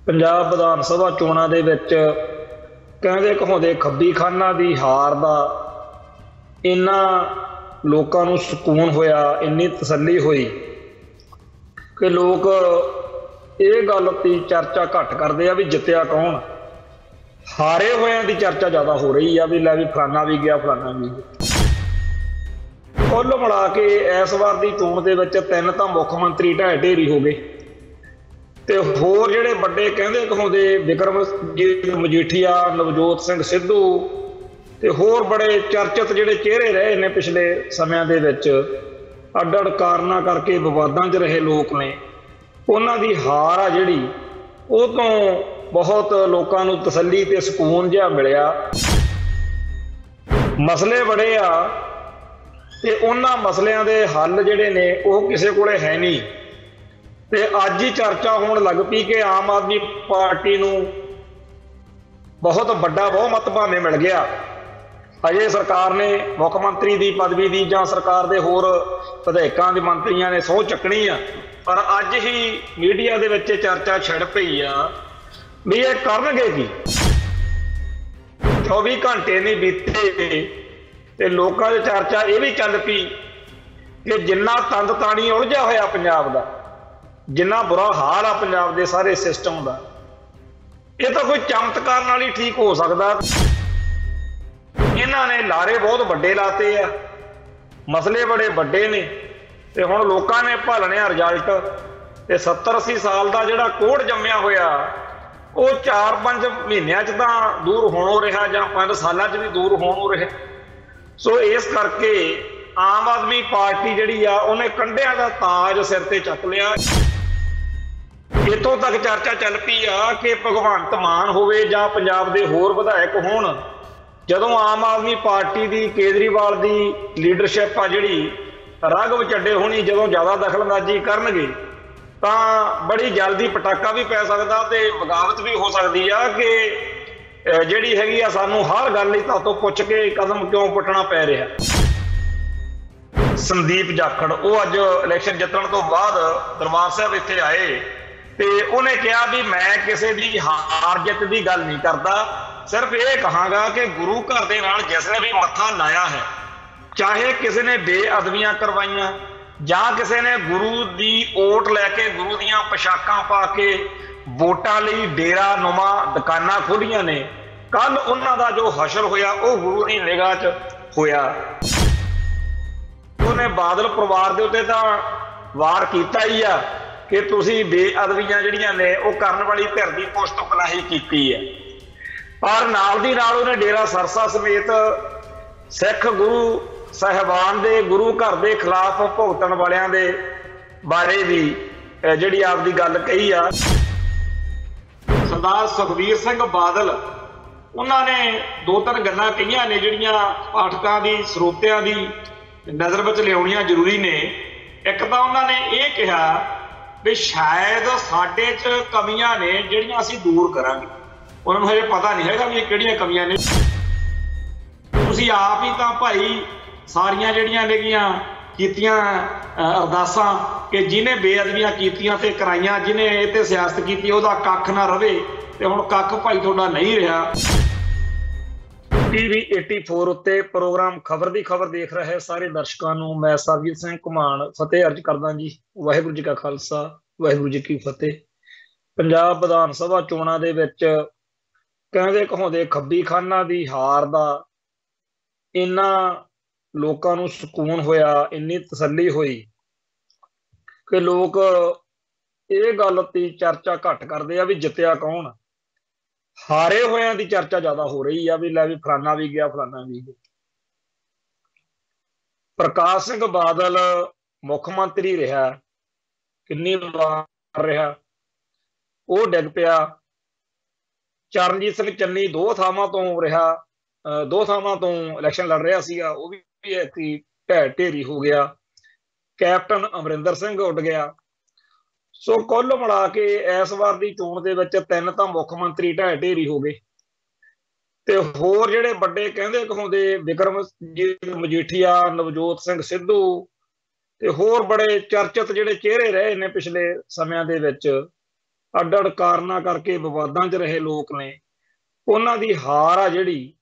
पंजाब विधान सभा चोणां दे विच कहंदे कहाउंदे खब्बी खाना दी हार दा इन्ना लोकां नूं सुकून होया, इन्नी तसल्ली हुई कि लोग ये गल की चर्चा घट करते हैं भी जितया कौन। हारे होया की चर्चा ज़्यादा हो रही है भी लै भी फलाना भी गया फलाना भी गया। कुल मिला के इस बार की चोण के विच तीन तो मुख मंत्री ढाह ढेरी हो गए ते होर जिहड़े बड़े कहंदे कहाउंदे बिक्रमजीत मजीठिया, नवजोत सिंह सिद्धू ते होर बड़े चर्चित जिहड़े चेहरे रहे ने पिछले समियां दे विच अड्ड अड्ड कारणा करके विवादां 'च रहे लोग ने, उन्हां दी हार आ जिहड़ी उह तों बहुत लोकां नूं तसल्ली ते सुकून जिहा मिलिया। मसले बड़े आ ते उन्हां मसलियां दे हल जिहड़े ने उह किसे कोले है नहीं ते अज ही चर्चा होण लग पई कि आम आदमी पार्टी नूं बहुत वड्डा बहुमत भावें मिल गया। अजे सरकार ने मुख मंत्री की पदवी दी जां सरकार दे होर विधायकां दे मंत्रियां ने सौं चकनी आ, पर अज ही मीडिया दे विच चर्चा छिड़ पई आ भी ये करनगे की। 24 घंटे नहीं बीते ते लोकां दी चर्चा ये भी चल पई कि जिन्ना तंद ताणी उलझिया होया पंजाब दा, जिन्ना बुरा हाल आ पंजाब दे सारे सिस्टम दा, ये तो कोई चमत्कार नाल ही ठीक हो सकदा। इन्हां ने लारे बहुत वड्डे लाते आ, मसले बड़े वड्डे ने ते हुण लोकां ने भालणिया रिजल्ट ते 70-80 साल दा जिहड़ा कोढ़ जम्मिया होया वो 4-5 महीनों च तां दूर होणों रहा जां 5 सालां च भी दूर होणों रहा। सो इस करके आम आदमी पार्टी जिहड़ी आ उहने कंढियां दा ताज सिर ते चक लिया। इत्थों तक चर्चा चल पई आ कि भगवंत मान होवे जां पंजाब दे होर विधायक होण, जदों आम आदमी पार्टी की केजरीवाल की लीडरशिप आ जिहड़ी राघव चड्डे होनी जदों ज़्यादा दखलअंदाजी करनगे तां बड़ी जल्दी पटाका भी पै सकदा ते बगावत भी हो सकती है कि जिहड़ी हैगी आ सानूं हर गल लई तातों पुछ के कदम क्यों पुट्टना पै रिहा। संदीप जाखड़ वो अज इलैक्शन जितण तो बाद दरबार साहब इत्थे आए ते उन्हें कहा भी मैं किसी की हार जित की गल नहीं करता, सिर्फ ये कहांगा कि गुरु घर दे नाल जिसने भी मत्था लाया है, चाहे किसी ने बेअदबियां करवाइयां जां किसी ने गुरु की ओट लैके गुरु दियां पोशाकां पा के वोटां लई डेरा नुमा दुकानां खोलियां ने, कल उन्हां दा जो हशर होया वो गुरु की निगाह च होया। उन्हें बादल परिवार के उत्ते तां वार कीता ही आ कि तुसीं बेअदबियां जिहड़ियां ने वो करन वाली धिर दी पुश्तपनाही कीती है, पर नाल दी नाल उन्हें डेरा सरसा समेत सिख गुरु साहिबान दे गुरु घर के खिलाफ भुगतण वालियां दे बारे भी जिहड़ी आपदी गल कही आ। सरदार सुखबीर सिंह बादल उन्होंने 2-3 गल्लां कहियां ने जिहड़ियां पाठकां दी ਸਰੋਤਿਆਂ दी नज़र विच लिआउणियां जरूरी ने। एक तां उन्होंने ये कहा भी शायद साडे च कमियां ने जिहड़ियां असीं दूर करांगे, उन्होंने हजे पता नहीं हैगा भी किहड़ियां कमियां ने। तुसीं आप ही तां भाई सारियां जिहड़ियां नेगियां कीतियां अरदासां कि जिन्हें बेअदबियां कीतियां ते कराइयां, जिन्हें इह ते सियासत कीती उहदा कख ना रवे ते हुण कख भाई तुहाडा नहीं रहा। TV 84 उत्ते प्रोग्राम खबर दी खबर देख रहे सारे दर्शकों नूं मैं सरबजीत सिंह घुमान फतेह अर्ज करदा जी। वाहिगुरू जी का खालसा वाहिगुरू जी की फतेह। पंजाब विधान सभा चोणां दे विच कहंदे कहाउंदे खब्बी खाना दी हार दा इन्ना लोकां नूं सुकून होया, इन्नी तसल्ली हुई कि लोग ये गल की चर्चा घट करते हैं भी जितया कौन। हारे होया की चर्चा ज़्यादा हो रही है भी लै भी फलाना भी गया फलाना भी गया। प्रकाश सिंह बादल मुख मंत्री रहा, किन्नी बार रहा, वो डिग पिया। चरणजीत सिंह चन्नी 2 थावां तो रहा, 2 थावां तो इलैक्शन लड़ रहा सीगा, वो भी ढह ढेरी हो गया। कैप्टन अमरिंदर सिंह उड़ गया। सो कुल मिला के इस बार की चोण के विच 3 तो मुख मंत्री ढह ढेरी हो गए ते होर जिहड़े बड़े कहंदे कहाउंदे बिक्रमजीत मजीठिया, नवजोत सिंह सिद्धू ते होर बड़े चर्चित जिहड़े चेहरे रहे ने पिछले समियां दे विच ਅੱਡ ਅੱਡ ਕਾਰਨਾਂ ਕਰਕੇ ਵਿਵਾਦਾਂ 'ਚ ਰਹੇ ਲੋਕ ਨੇ, ਉਹਨਾਂ ਦੀ ਹਾਰ ਆ ਜਿਹੜੀ,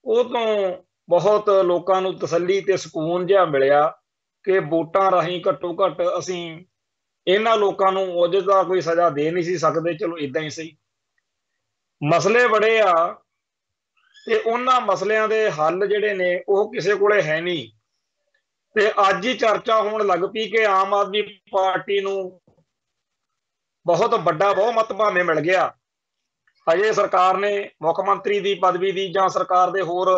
ਉਹ ਤੋਂ ਬਹੁਤ ਲੋਕਾਂ ਨੂੰ ਤਸੱਲੀ ਤੇ ਸਕੂਨ ਜਿਹਾ ਮਿਲਿਆ ਕਿ ਵੋਟਾਂ ਰਾਹੀਂ ਘੱਟੋ ਘੱਟ ਅਸੀਂ ਇਹਨਾਂ ਲੋਕਾਂ ਨੂੰ ਉਹਦੇ ਦਾ ਕੋਈ ਸਜ਼ਾ ਦੇ ਨਹੀਂ ਸੀ ਸਕਦੇ, ਚਲੋ ਇਦਾਂ ਹੀ ਸਹੀ। ਮਸਲੇ ਬੜੇ ਆ ਤੇ ਉਹਨਾਂ ਮਸਲਿਆਂ ਦੇ ਹੱਲ ਜਿਹੜੇ ਨੇ ਉਹ ਕਿਸੇ ਕੋਲੇ ਹੈ ਨਹੀਂ। ਤੇ ਅੱਜ ਹੀ ਚਰਚਾ ਹੋਣ ਲੱਗ ਪਈ ਕਿ ਆਮ ਆਦਮੀ ਪਾਰਟੀ ਨੂੰ ਬਹੁਤ ਵੱਡਾ ਬਹੁਮਤ ਭਾਵੇਂ ਮਿਲ ਗਿਆ, ਅਜੇ ਸਰਕਾਰ ਨੇ ਮੁੱਖ ਮੰਤਰੀ ਦੀ ਪਦਵੀ ਦੀ ਜਾਂ ਸਰਕਾਰ ਦੇ ਹੋਰ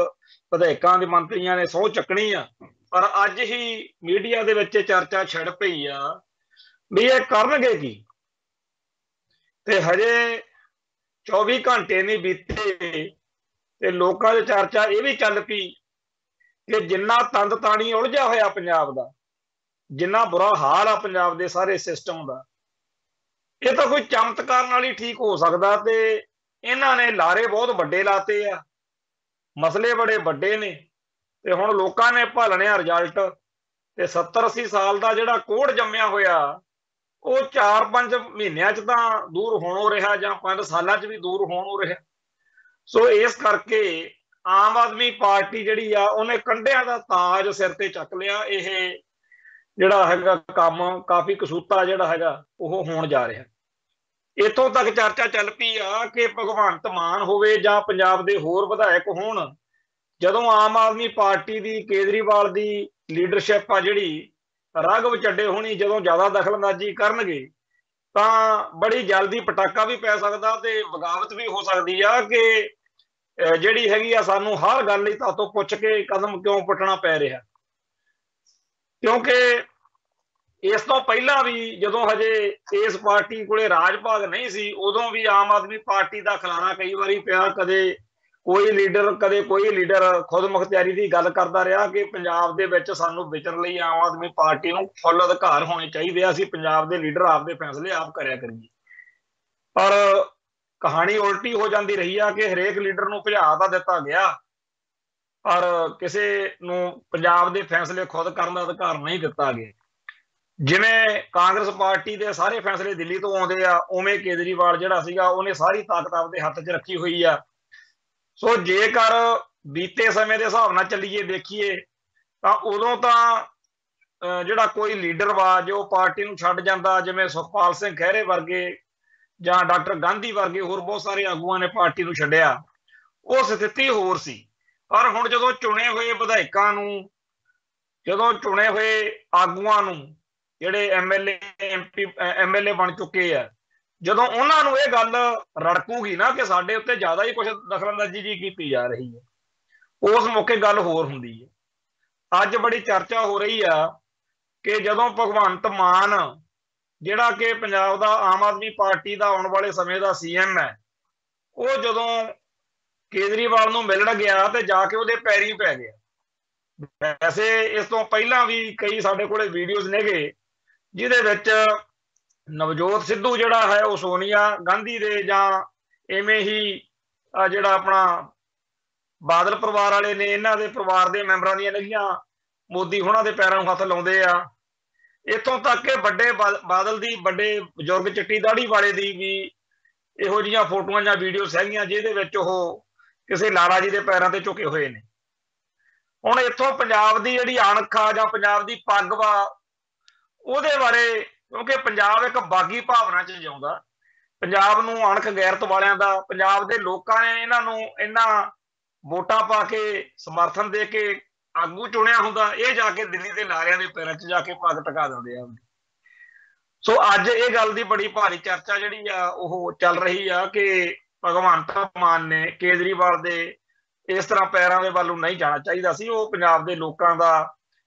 ਵਿਧਾਇਕਾਂ ਦੇ ਮੰਤਰੀਆਂ ਨੇ ਸਹੁੰ ਚੱਕਣੀ ਆ, ਪਰ ਅੱਜ ਹੀ ਮੀਡੀਆ ਦੇ ਵਿੱਚ ਚਰਚਾ ਛਿੜ ਪਈ ਆ ਵੀ ਇਹ ਕਰਨਗੇ ਕੀ। ਤੇ ਹਜੇ 24 ਘੰਟੇ ਨਹੀਂ ਬੀਤੇ ਤੇ ਲੋਕਾਂ ਦੀ ਚਰਚਾ ਇਹ ਵੀ ਚੱਲ ਪਈ ਕਿ ਜਿੰਨਾ ਤੰਦ ਤਾਣੀ ਉਲਝਿਆ ਹੋਇਆ ਪੰਜਾਬ ਦਾ, ਜਿੰਨਾ ਬੁਰਾ ਹਾਲ ਆ ਪੰਜਾਬ ਦੇ ਸਾਰੇ ਸਿਸਟਮ ਦਾ, ਇਹ ਤਾਂ ਕੋਈ ਚਮਤਕਾਰ ਨਾਲ ਹੀ ਠੀਕ ਹੋ ਸਕਦਾ। ਤੇ ਇਹਨਾਂ ਨੇ ਲਾਰੇ ਬਹੁਤ ਵੱਡੇ ਲਾਤੇ ਆ, ਮਸਲੇ ਬੜੇ ਵੱਡੇ ਨੇ, ਤੇ ਹੁਣ ਲੋਕਾਂ ਨੇ ਭਾਲਣਿਆ ਰਿਜ਼ਲਟ। ਤੇ 70-80 ਸਾਲ ਦਾ ਜਿਹੜਾ ਕੋੜ ਜੰਮਿਆ ਹੋਇਆ ਉਹ 4-5 ਮਹੀਨਿਆਂ 'ਚ ਤਾਂ ਦੂਰ ਹੋਣੋਂ ਰਿਹਾ, ਜਾਂ 5 ਸਾਲਾਂ 'ਚ ਵੀ ਦੂਰ ਹੋਣੋਂ ਰਿਹਾ। ਸੋ ਇਸ ਕਰਕੇ ਆਮ ਆਦਮੀ ਪਾਰਟੀ ਜਿਹੜੀ ਆ ਉਹਨੇ ਕੰਢਿਆਂ ਦਾ ਤਾਜ ਸਿਰ ਤੇ ਚੱਕ ਲਿਆ। ਇਹ ਜਿਹੜਾ ਹੈਗਾ ਕੰਮ ਕਾਫੀ ਕਸੂਤਾ ਜਿਹੜਾ ਹੈਗਾ ਉਹ ਹੋਣ ਜਾ ਰਿਹਾ। ਇੱਥੋਂ ਤੱਕ ਚਰਚਾ ਚੱਲ ਪਈ ਆ ਕਿ ਭਗਵੰਤ ਮਾਨ ਹੋਵੇ ਜਾਂ ਪੰਜਾਬ ਦੇ ਹੋਰ ਵਿਧਾਇਕ ਹੋਣ, ਜਦੋਂ ਆਮ ਆਦਮੀ ਪਾਰਟੀ ਦੀ ਕੇਜਰੀਵਾਲ ਦੀ ਲੀਡਰਸ਼ਿਪ ਆ ਜਿਹੜੀ, ਰਾਘਵ ਚੱਡੇ ਹੋਣੀ ਜਦੋਂ ਜ਼ਿਆਦਾ ਦਖਲਅੰਦਾਜ਼ੀ ਕਰਨਗੇ ਤਾਂ ਬੜੀ ਜਲਦੀ ਪਟਾਕਾ ਵੀ ਪੈ ਸਕਦਾ ਤੇ ਬਗਾਵਤ ਵੀ ਹੋ ਸਕਦੀ ਆ ਕਿ ਜਿਹੜੀ ਹੈਗੀ ਆ ਸਾਨੂੰ ਹਰ ਗੱਲ ਲਈ ਤਾਤੋਂ ਪੁੱਛ ਕੇ ਕਦਮ ਕਿਉਂ ਪੁੱਟਣਾ ਪੈ ਰਿਹਾ। ਕਿਉਂਕਿ ਇਸ ਤੋਂ ਪਹਿਲਾਂ ਵੀ ਜਦੋਂ ਹਜੇ ਇਸ ਪਾਰਟੀ ਕੋਲੇ ਰਾਜ ਭਾਗ ਨਹੀਂ ਸੀ, ਉਦੋਂ ਵੀ ਆਮ ਆਦਮੀ ਪਾਰਟੀ ਦਾ ਖਿਲਾਰਾ ਕਈ ਵਾਰੀ ਪਿਆ। ਕਦੇ ਕੋਈ ਲੀਡਰ ਕਦੇ ਕੋਈ ਲੀਡਰ ਖੁਦ ਮੁਖਤਿਆਰੀ ਦੀ ਗੱਲ ਕਰਦਾ ਰਿਹਾ ਕਿ ਪੰਜਾਬ ਦੇ ਵਿੱਚ ਸਾਨੂੰ ਵਿਚਰਨ ਲਈ ਆਮ ਆਦਮੀ ਪਾਰਟੀ ਨੂੰ ਫੁੱਲ ਅਧਿਕਾਰ ਹੋਣੇ ਚਾਹੀਦੇ ਆ, ਅਸੀਂ ਪੰਜਾਬ ਦੇ ਲੀਡਰ ਆਪਦੇ ਫੈਸਲੇ ਆਪ ਕਰਿਆ ਕਰੀਏ। ਪਰ ਕਹਾਣੀ ਉਲਟੀ ਹੋ ਜਾਂਦੀ ਰਹੀ ਆ ਕਿ ਹਰੇਕ ਲੀਡਰ ਨੂੰ ਭਜਾ ਤਾਂ ਦਿੱਤਾ ਗਿਆ, ਪਰ ਕਿਸੇ ਨੂੰ ਪੰਜਾਬ ਦੇ ਫੈਸਲੇ ਖੁਦ ਕਰਨ ਦਾ ਅਧਿਕਾਰ ਨਹੀਂ ਦਿੱਤਾ ਗਿਆ। ਜਿਵੇਂ ਕਾਂਗਰਸ ਪਾਰਟੀ ਦੇ ਸਾਰੇ ਫੈਸਲੇ ਦਿੱਲੀ ਤੋਂ ਆਉਂਦੇ ਆ, ਉਵੇਂ ਕੇਜਰੀਵਾਲ ਜਿਹੜਾ ਸੀਗਾ ਉਹਨੇ ਸਾਰੀ ਤਾਕਤ ਆਪਦੇ ਹੱਥ 'ਚ ਰੱਖੀ ਹੋਈ ਆ। ਸੋ ਜੇਕਰ ਬੀਤੇ ਸਮੇਂ ਦੇ ਹਿਸਾਬ ਨਾਲ ਚੱਲੀਏ ਦੇਖੀਏ ਤਾਂ ਉਦੋਂ ਤਾਂ ਜਿਹੜਾ ਕੋਈ ਲੀਡਰ ਵਾ ਜੋ ਪਾਰਟੀ ਨੂੰ ਛੱਡ ਜਾਂਦਾ, ਜਿਵੇਂ ਸੁਖਪਾਲ ਸਿੰਘ ਖਹਿਰੇ ਵਰਗੇ ਜਾਂ ਡਾਕਟਰ ਗਾਂਧੀ ਵਰਗੇ ਹੋਰ ਬਹੁਤ ਸਾਰੇ ਆਗੂਆਂ ਨੇ ਪਾਰਟੀ ਨੂੰ ਛੱਡਿਆ, ਉਹ ਸਥਿਤੀ ਹੋਰ ਸੀ। ਪਰ ਹੁਣ ਜਦੋਂ ਚੁਣੇ ਹੋਏ ਵਿਧਾਇਕਾਂ ਨੂੰ, ਜਦੋਂ ਚੁਣੇ ਹੋਏ ਆਗੂਆਂ ਨੂੰ, ਜਿਹੜੇ ਐਮਐਲਏ ਬਣ ਚੁੱਕੇ ਆ, ਜਦੋਂ ਉਹਨਾਂ ਨੂੰ ਇਹ ਗੱਲ ਰੜਕੂਗੀ ਨਾ ਕਿ ਸਾਡੇ ਉੱਤੇ ਜ਼ਿਆਦਾ ਹੀ ਕੁਝ ਦਖਲਅੰਦਾਜ਼ੀ ਜੀ ਕੀਤੀ ਜਾ ਰਹੀ ਹੈ, ਉਸ ਮੌਕੇ ਗੱਲ ਹੋਰ ਹੁੰਦੀ ਹੈ। ਅੱਜ ਬੜੀ ਚਰਚਾ ਹੋ ਰਹੀ ਆ ਕਿ ਜਦੋਂ ਭਗਵੰਤ ਮਾਨ ਜਿਹੜਾ ਕਿ ਪੰਜਾਬ ਦਾ ਆਮ ਆਦਮੀ ਪਾਰਟੀ ਦਾ ਆਉਣ ਵਾਲੇ ਸਮੇਂ ਦਾ ਸੀਐਮ ਹੈ, ਉਹ ਜਦੋਂ ਕੇਜਰੀਵਾਲ ਨੂੰ ਮਿਲਣ ਗਿਆ ਤੇ ਜਾ ਕੇ ਉਹਦੇ ਪੈਰੀਂ ਪੈ ਗਿਆ। ਵੈਸੇ ਇਸ ਤੋਂ ਪਹਿਲਾਂ ਵੀ ਕਈ ਸਾਡੇ ਕੋਲੇ ਵੀਡੀਓਜ਼ ਨੇਗੇ ਜਿਹਦੇ ਵਿੱਚ ਨਵਜੋਤ ਸਿੱਧੂ ਜਿਹੜਾ ਹੈ ਉਹ ਸੋਨੀਆ ਗਾਂਧੀ ਦੇ ਜਾਂ ਇਵੇਂ ਹੀ ਜਿਹੜਾ ਆਪਣਾ ਬਾਦਲ ਪਰਿਵਾਰ ਵਾਲੇ ਨੇ ਇਹਨਾਂ ਦੇ ਪਰਿਵਾਰ ਦੇ ਮੈਂਬਰਾਂ ਦੀਆਂ ਨਹੀਂਆਂ ਮੋਦੀ ਹੋਣਾ ਦੇ ਪੈਰਾਂ ਨੂੰ ਹੱਥ ਲਾਉਂਦੇ ਆ। ਇੱਥੋਂ ਤੱਕ ਕਿ ਵੱਡੇ ਬਾਦਲ ਦੀ, ਵੱਡੇ ਬਜ਼ੁਰਗ ਚਿੱਟੀ ਦਾੜੀ ਵਾਲੇ ਦੀ ਵੀ ਇਹੋ ਜਿਹੀਆਂ ਫੋਟੋਆਂ ਜਾਂ ਵੀਡੀਓਜ਼ ਹੈਗੀਆਂ ਜਿਹਦੇ ਵਿੱਚ ਉਹ ਕਿਸੇ ਲਾਲਾ ਜੀ ਦੇ ਪੈਰਾਂ ਤੇ ਝੁਕੇ ਹੋਏ ਨੇ। ਹੁਣ ਇੱਥੋਂ ਪੰਜਾਬ ਦੀ ਜਿਹੜੀ ਅਣਖ ਆ ਜਾਂ ਪੰਜਾਬ ਦੀ ਪੱਗ ਵਾ ਉਹਦੇ ਬਾਰੇ, ਕਿਉਂਕਿ ਪੰਜਾਬ ਇੱਕ ਬਾਗੀ ਭਾਵਨਾ 'ਚ ਜਿਉਂਦਾ, ਪੰਜਾਬ ਨੂੰ ਅਣਖ ਗੈਰਤ ਵਾਲਿਆਂ ਦਾ, ਪੰਜਾਬ ਦੇ ਲੋਕਾਂ ਨੇ ਇਹਨਾਂ ਨੂੰ ਇਹਨਾਂ ਵੋਟਾਂ ਪਾ ਕੇ ਸਮਰਥਨ ਦੇ ਕੇ ਆਗੂ ਚੁਣਿਆ ਹੁੰਦਾ, ਇਹ ਜਾ ਕੇ ਦਿੱਲੀ ਦੇ ਲਾਰਿਆਂ ਦੇ ਪੈਰਾਂ 'ਚ ਜਾ ਕੇ ਪੱਗ ਟਿਕਾ ਦਿੰਦੇ ਆ। ਸੋ ਅੱਜ ਇਹ ਗੱਲ ਦੀ ਬੜੀ ਭਾਰੀ ਚਰਚਾ ਜਿਹੜੀ ਆ ਉਹ ਚੱਲ ਰਹੀ ਆ ਕਿ ਭਗਵੰਤ ਮਾਨ ਨੇ ਕੇਜਰੀਵਾਲ ਦੇ ਇਸ ਤਰ੍ਹਾਂ ਪੈਰਾਂ ਦੇ ਵੱਲ ਨੂੰ ਨਹੀਂ ਜਾਣਾ ਚਾਹੀਦਾ ਸੀ। ਉਹ ਪੰਜਾਬ ਦੇ ਲੋਕਾਂ ਦਾ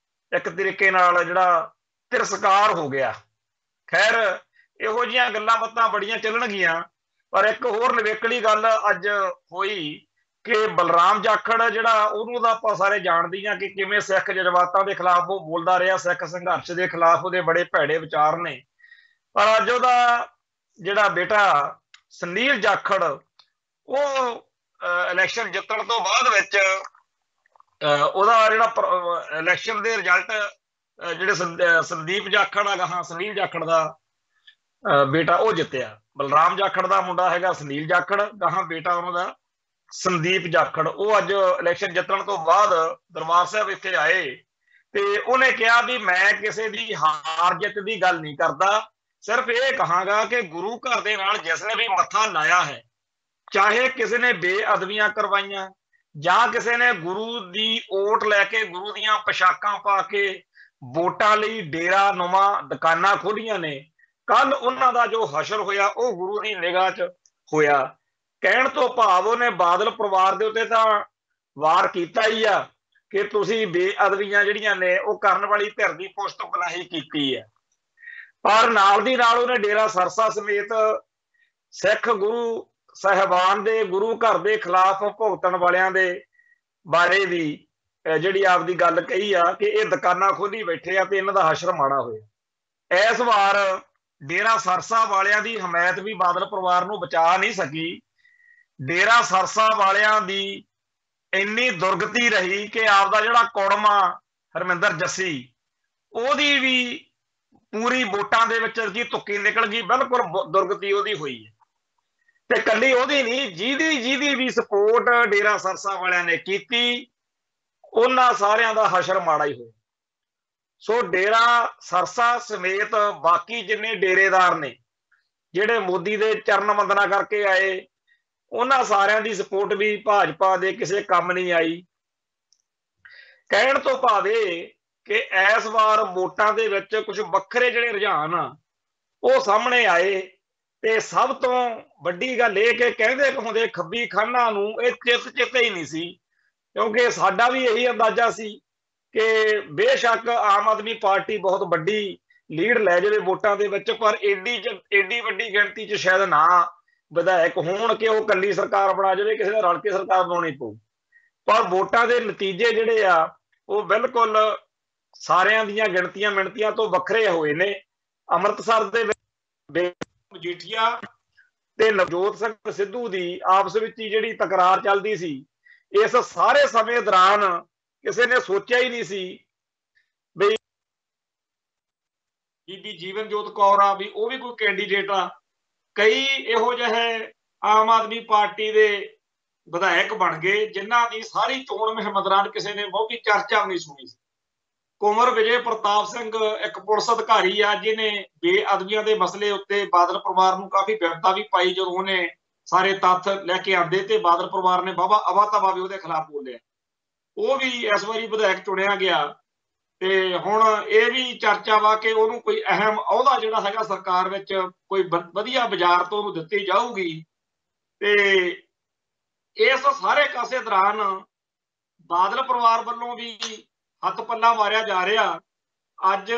ਇੱਕ ਤਰੀਕੇ ਨਾਲ ਜਿਹੜਾ ਤਿਰਸਕਾਰ ਹੋ ਗਿਆ। ਖੈਰ ਇਹੋ ਜਿਹੀਆਂ ਗੱਲਾਂ ਬਾਤਾਂ ਬੜੀਆਂ ਚੱਲਣਗੀਆਂ, ਪਰ ਇੱਕ ਹੋਰ ਨਿਵੇਕਲੀ ਗੱਲ ਅੱਜ ਹੋਈ ਕਿ ਬਲਰਾਮ ਜਾਖੜ ਜਿਹੜਾ, ਉਹਨੂੰ ਤਾਂ ਆਪਾਂ ਸਾਰੇ ਜਾਣਦੇ ਹਾਂ ਕਿ ਕਿਵੇਂ ਸਿੱਖ ਜਜ਼ਬਾਤਾਂ ਦੇ ਖਿਲਾਫ ਉਹ ਬੋਲਦਾ ਰਿਹਾ, ਸਿੱਖ ਸੰਘਰਸ਼ ਦੇ ਖਿਲਾਫ ਉਹਦੇ ਬੜੇ ਭੈੜੇ ਵਿਚਾਰ ਨੇ। ਪਰ ਅੱਜ ਉਹਦਾ ਜਿਹੜਾ ਬੇਟਾ ਸੁਨੀਲ ਜਾਖੜ, ਉਹ ਇਲੈਕਸ਼ਨ ਜਿੱਤਣ ਤੋਂ ਬਾਅਦ ਵਿੱਚ ਉਹਦਾ ਜਿਹੜਾ ਇਲੈਕਸ਼ਨ ਦੇ ਰਿਜ਼ਲਟ ਜਿਹੜੇ ਸੰਦੀਪ ਜਾਖੜ ਹੈਗਾ, ਹਾਂ ਸੁਨੀਲ ਜਾਖੜ ਦਾ ਬੇਟਾ, ਉਹ ਜਿੱਤਿਆ। ਬਲਰਾਮ ਜਾਖੜ ਦਾ ਮੁੰਡਾ ਹੈਗਾ ਸੁਨੀਲ ਜਾਖੜ, ਗਾਹਾਂ ਬੇਟਾ ਉਹਨਾਂ ਦਾ ਸੰਦੀਪ ਜਾਖੜ। ਉਹ ਅੱਜ ਇਲੈਕਸ਼ਨ ਜਿੱਤਣ ਤੋਂ ਬਾਅਦ ਦਰਬਾਰ ਸਾਹਿਬ ਇੱਥੇ ਆਏ ਤੇ ਉਹਨੇ ਕਿਹਾ ਵੀ ਮੈਂ ਕਿਸੇ ਦੀ ਹਾਰ ਜਿੱਤ ਦੀ ਗੱਲ ਨਹੀਂ ਕਰਦਾ, ਸਿਰਫ ਇਹ ਕਹਾਂਗਾ ਕਿ ਗੁਰੂ ਘਰ ਦੇ ਨਾਲ ਜਿਸ ਨੇ ਵੀ ਮੱਥਾ ਲਾਇਆ ਹੈ, ਚਾਹੇ ਕਿਸੇ ਨੇ ਬੇਅਦਬੀਆਂ ਕਰਵਾਈਆਂ ਜਾਂ ਕਿਸੇ ਨੇ ਗੁਰੂ ਦੀ ਓਟ ਲੈ ਕੇ ਗੁਰੂ ਦੀਆਂ ਪੋਸ਼ਾਕਾਂ ਪਾ ਕੇ ਵੋਟਾਂ ਲਈ ਡੇਰਾ ਨੁਮਾ ਦੁਕਾਨਾਂ ਖੋਲੀਆਂ ਨੇ, ਕੱਲ ਉਹਨਾਂ ਦਾ ਜੋ ਹਸ਼ਰ ਹੋਇਆ ਉਹ ਗੁਰੂ ਦੀ ਨਿਗਾਹ 'ਚ ਹੋਇਆ। ਕਹਿਣ ਤੋਂ ਭਾਵ ਉਹਨੇ ਬਾਦਲ ਪਰਿਵਾਰ ਦੇ ਉੱਤੇ ਤਾਂ ਵਾਰ ਕੀਤਾ ਹੀ ਆ ਕਿ ਤੁਸੀਂ ਬੇਅਦਬੀਆਂ ਜਿਹੜੀਆਂ ਨੇ ਉਹ ਕਰਨ ਵਾਲੀ ਧਿਰ ਦੀ ਪੁਸ਼ਤਗੁਨਾਹੀ ਕੀਤੀ ਹੈ, ਪਰ ਨਾਲ ਦੀ ਨਾਲ ਉਹਨੇ ਡੇਰਾ ਸਰਸਾ ਸਮੇਤ ਸਿੱਖ ਗੁਰੂ ਸਾਹਿਬਾਨ ਦੇ ਗੁਰੂ ਘਰ ਦੇ ਖਿਲਾਫ ਭੁਗਤਣ ਵਾਲਿਆਂ ਦੇ ਬਾਰੇ ਵੀ ਜਿਹੜੀ ਆਪਦੀ ਗੱਲ ਕਹੀ ਆ ਕਿ ਇਹ ਦੁਕਾਨਾਂ ਖੋਲੀ ਬੈਠੇ ਆ ਤੇ ਇਹਨਾਂ ਦਾ ਹਸ਼ਰ ਮਾੜਾ ਹੋਇਆ। ਇਸ ਵਾਰ ਡੇਰਾ ਸਰਸਾ ਵਾਲਿਆਂ ਦੀ ਹਮਾਇਤ ਵੀ ਬਾਦਲ ਪਰਿਵਾਰ ਨੂੰ ਬਚਾ ਨਹੀਂ ਸਕੀ। ਡੇਰਾ ਸਰਸਾ ਵਾਲਿਆਂ ਦੀ ਇੰਨੀ ਦੁਰਗਤੀ ਰਹੀ ਕਿ ਆਪਦਾ ਜਿਹੜਾ ਕੁੜਮਾ ਹਰਮਿੰਦਰ ਜੱਸੀ ਉਹਦੀ ਵੀ ਪੂਰੀ ਵੋਟਾਂ ਦੇ ਵਿੱਚ ਜੀ ਤੁੱਕੀ ਨਿਕਲ ਗਈ, ਬਿਲਕੁਲ ਦੁਰਗਤੀ ਉਹਦੀ ਹੋਈ ਹੈ। ਤੇ ਕੱਲੀ ਉਹਦੀ ਨਹੀਂ, ਜਿਹਦੀ ਵੀ ਸਪੋਰਟ ਡੇਰਾ ਸਰਸਾ ਵਾਲਿਆਂ ਨੇ ਕੀਤੀ ਉਹਨਾਂ ਸਾਰਿਆਂ ਦਾ ਹਸ਼ਰ ਮਾੜਾ ਹੀ ਹੋਇਆ। ਸੋ ਡੇਰਾ ਸਰਸਾ ਸਮੇਤ ਬਾਕੀ ਜਿੰਨੇ ਡੇਰੇਦਾਰ ਨੇ ਜਿਹੜੇ ਮੋਦੀ ਦੇ ਚਰਨ ਵੰਦਨਾ ਕਰਕੇ ਆਏ, ਉਹਨਾਂ ਸਾਰਿਆਂ ਦੀ ਸਪੋਰਟ ਵੀ ਭਾਜਪਾ ਦੇ ਕਿਸੇ ਕੰਮ ਨਹੀਂ ਆਈ। ਕਹਿਣ ਤੋਂ ਭਾਵੇਂ ਕਿ ਇਸ ਵਾਰ ਵੋਟਾਂ ਦੇ ਵਿੱਚ ਕੁਝ ਵੱਖਰੇ ਜਿਹੜੇ ਰੁਝਾਨ ਆ ਉਹ ਸਾਹਮਣੇ ਆਏ ਤੇ ਸਭ ਤੋਂ ਵੱਡੀ ਗੱਲ ਇਹ ਕਿ ਕਹਿੰਦੇ ਕਹਾਉਂਦੇ ਖੱਬੀ ਖਾਨਾ ਨੂੰ ਇਹ ਚਿੱਤੇ ਹੀ ਨਹੀਂ ਸੀ, ਕਿਉਂਕਿ ਸਾਡਾ ਵੀ ਇਹੀ ਅੰਦਾਜ਼ਾ ਸੀ ਕਿ ਬੇਸ਼ੱਕ ਆਮ ਆਦਮੀ ਪਾਰਟੀ ਬਹੁਤ ਵੱਡੀ ਲੀਡ ਲੈ ਜਾਵੇ ਵੋਟਾਂ ਦੇ ਵਿੱਚ, ਪਰ ਏਡੀ ਵੱਡੀ ਗਿਣਤੀ 'ਚ ਸ਼ਾਇਦ ਨਾ ਵਿਧਾਇਕ ਹੋਣ ਕਿ ਉਹ ਕੱਲੀ ਸਰਕਾਰ ਬਣਾ ਜਾਵੇ, ਕਿਸੇ ਦਾ ਰਲ ਕੇ ਸਰਕਾਰ ਬਣਾਉਣੀ ਪਊ। ਪਰ ਵੋਟਾਂ ਦੇ ਨਤੀਜੇ ਜਿਹੜੇ ਆ ਉਹ ਬਿਲਕੁਲ ਸਾਰਿਆਂ ਦੀਆਂ ਗਿਣਤੀਆਂ ਮਿਣਤੀਆਂ ਤੋਂ ਵੱਖਰੇ ਹੋਏ ਨੇ। ਅੰਮ੍ਰਿਤਸਰ ਦੇ ਵਿੱਚ ਮਜੀਠੀਆ ਤੇ ਨਵਜੋਤ ਸਿੰਘ ਸਿੱਧੂ ਦੀ ਆਪਸ ਵਿੱਚ ਹੀ ਜਿਹੜੀ ਤਕਰਾਰ ਚੱਲਦੀ ਸੀ, ਇਸ ਸਾਰੇ ਸਮੇਂ ਦੌਰਾਨ ਕਿਸੇ ਨੇ ਸੋਚਿਆ ਹੀ ਨਹੀਂ ਸੀ ਵੀ ਬੀਬੀ ਜੀਵਨਜੋਤ ਕੌਰ ਆ ਵੀ ਉਹ ਵੀ ਕੋਈ ਕੈਂਡੀਡੇਟ ਆ। ਕਈ ਇਹੋ ਜਿਹੇ ਆਮ ਆਦਮੀ ਪਾਰਟੀ ਦੇ ਵਿਧਾਇਕ ਬਣ ਗਏ ਜਿਨ੍ਹਾਂ ਦੀ ਸਾਰੀ ਚੋਣ ਮੁਹਿੰਮ ਦੌਰਾਨ ਕਿਸੇ ਨੇ ਬਹੁਤੀ ਚਰਚਾ ਨਹੀਂ ਸੁਣੀ ਸੀ। ਕੁੰਵਰ ਵਿਜੇ ਪ੍ਰਤਾਪ ਸਿੰਘ ਇੱਕ ਪੁਲਿਸ ਅਧਿਕਾਰੀ ਆ ਜਿਹਨੇ ਬੇਅਦਬੀਆਂ ਦੇ ਮਸਲੇ ਉੱਤੇ ਬਾਦਲ ਪਰਿਵਾਰ ਨੂੰ ਕਾਫੀ ਵਿਪਤਾ ਵੀ ਪਾਈ, ਜਦੋਂ ਉਹਨੇ ਸਾਰੇ ਤੱਥ ਲੈ ਕੇ ਆਂਦੇ ਤੇ ਬਾਦਲ ਪਰਿਵਾਰ ਨੇ ਬਾਬਾ ਅਵਾ-ਤਵਾ ਵੀ ਉਹਦੇ ਖਿਲਾਫ ਬੋਲਿਆ। ਉਹ ਵੀ ਇਸ ਵਾਰੀ ਵਿਧਾਇਕ ਚੁਣਿਆ ਗਿਆ ਤੇ ਹੁਣ ਇਹ ਵੀ ਚਰਚਾ ਵਾ ਕਿ ਉਹਨੂੰ ਕੋਈ ਅਹਿਮ ਅਹੁਦਾ ਜਿਹੜਾ ਹੈਗਾ ਸਰਕਾਰ ਵਿੱਚ ਕੋਈ ਵਧੀਆ ਬਾਜ਼ਾਰ ਤੋਂ ਉਹਨੂੰ ਦਿੱਤੀ ਜਾਊਗੀ। ਤੇ ਇਸ ਸਾਰੇ ਕਾਸੇ ਦੌਰਾਨ ਬਾਦਲ ਪਰਿਵਾਰ ਵੱਲੋਂ ਵੀ ਹੱਥ ਪੱਲਾ ਮਾਰਿਆ ਜਾ ਰਿਹਾ। ਅੱਜ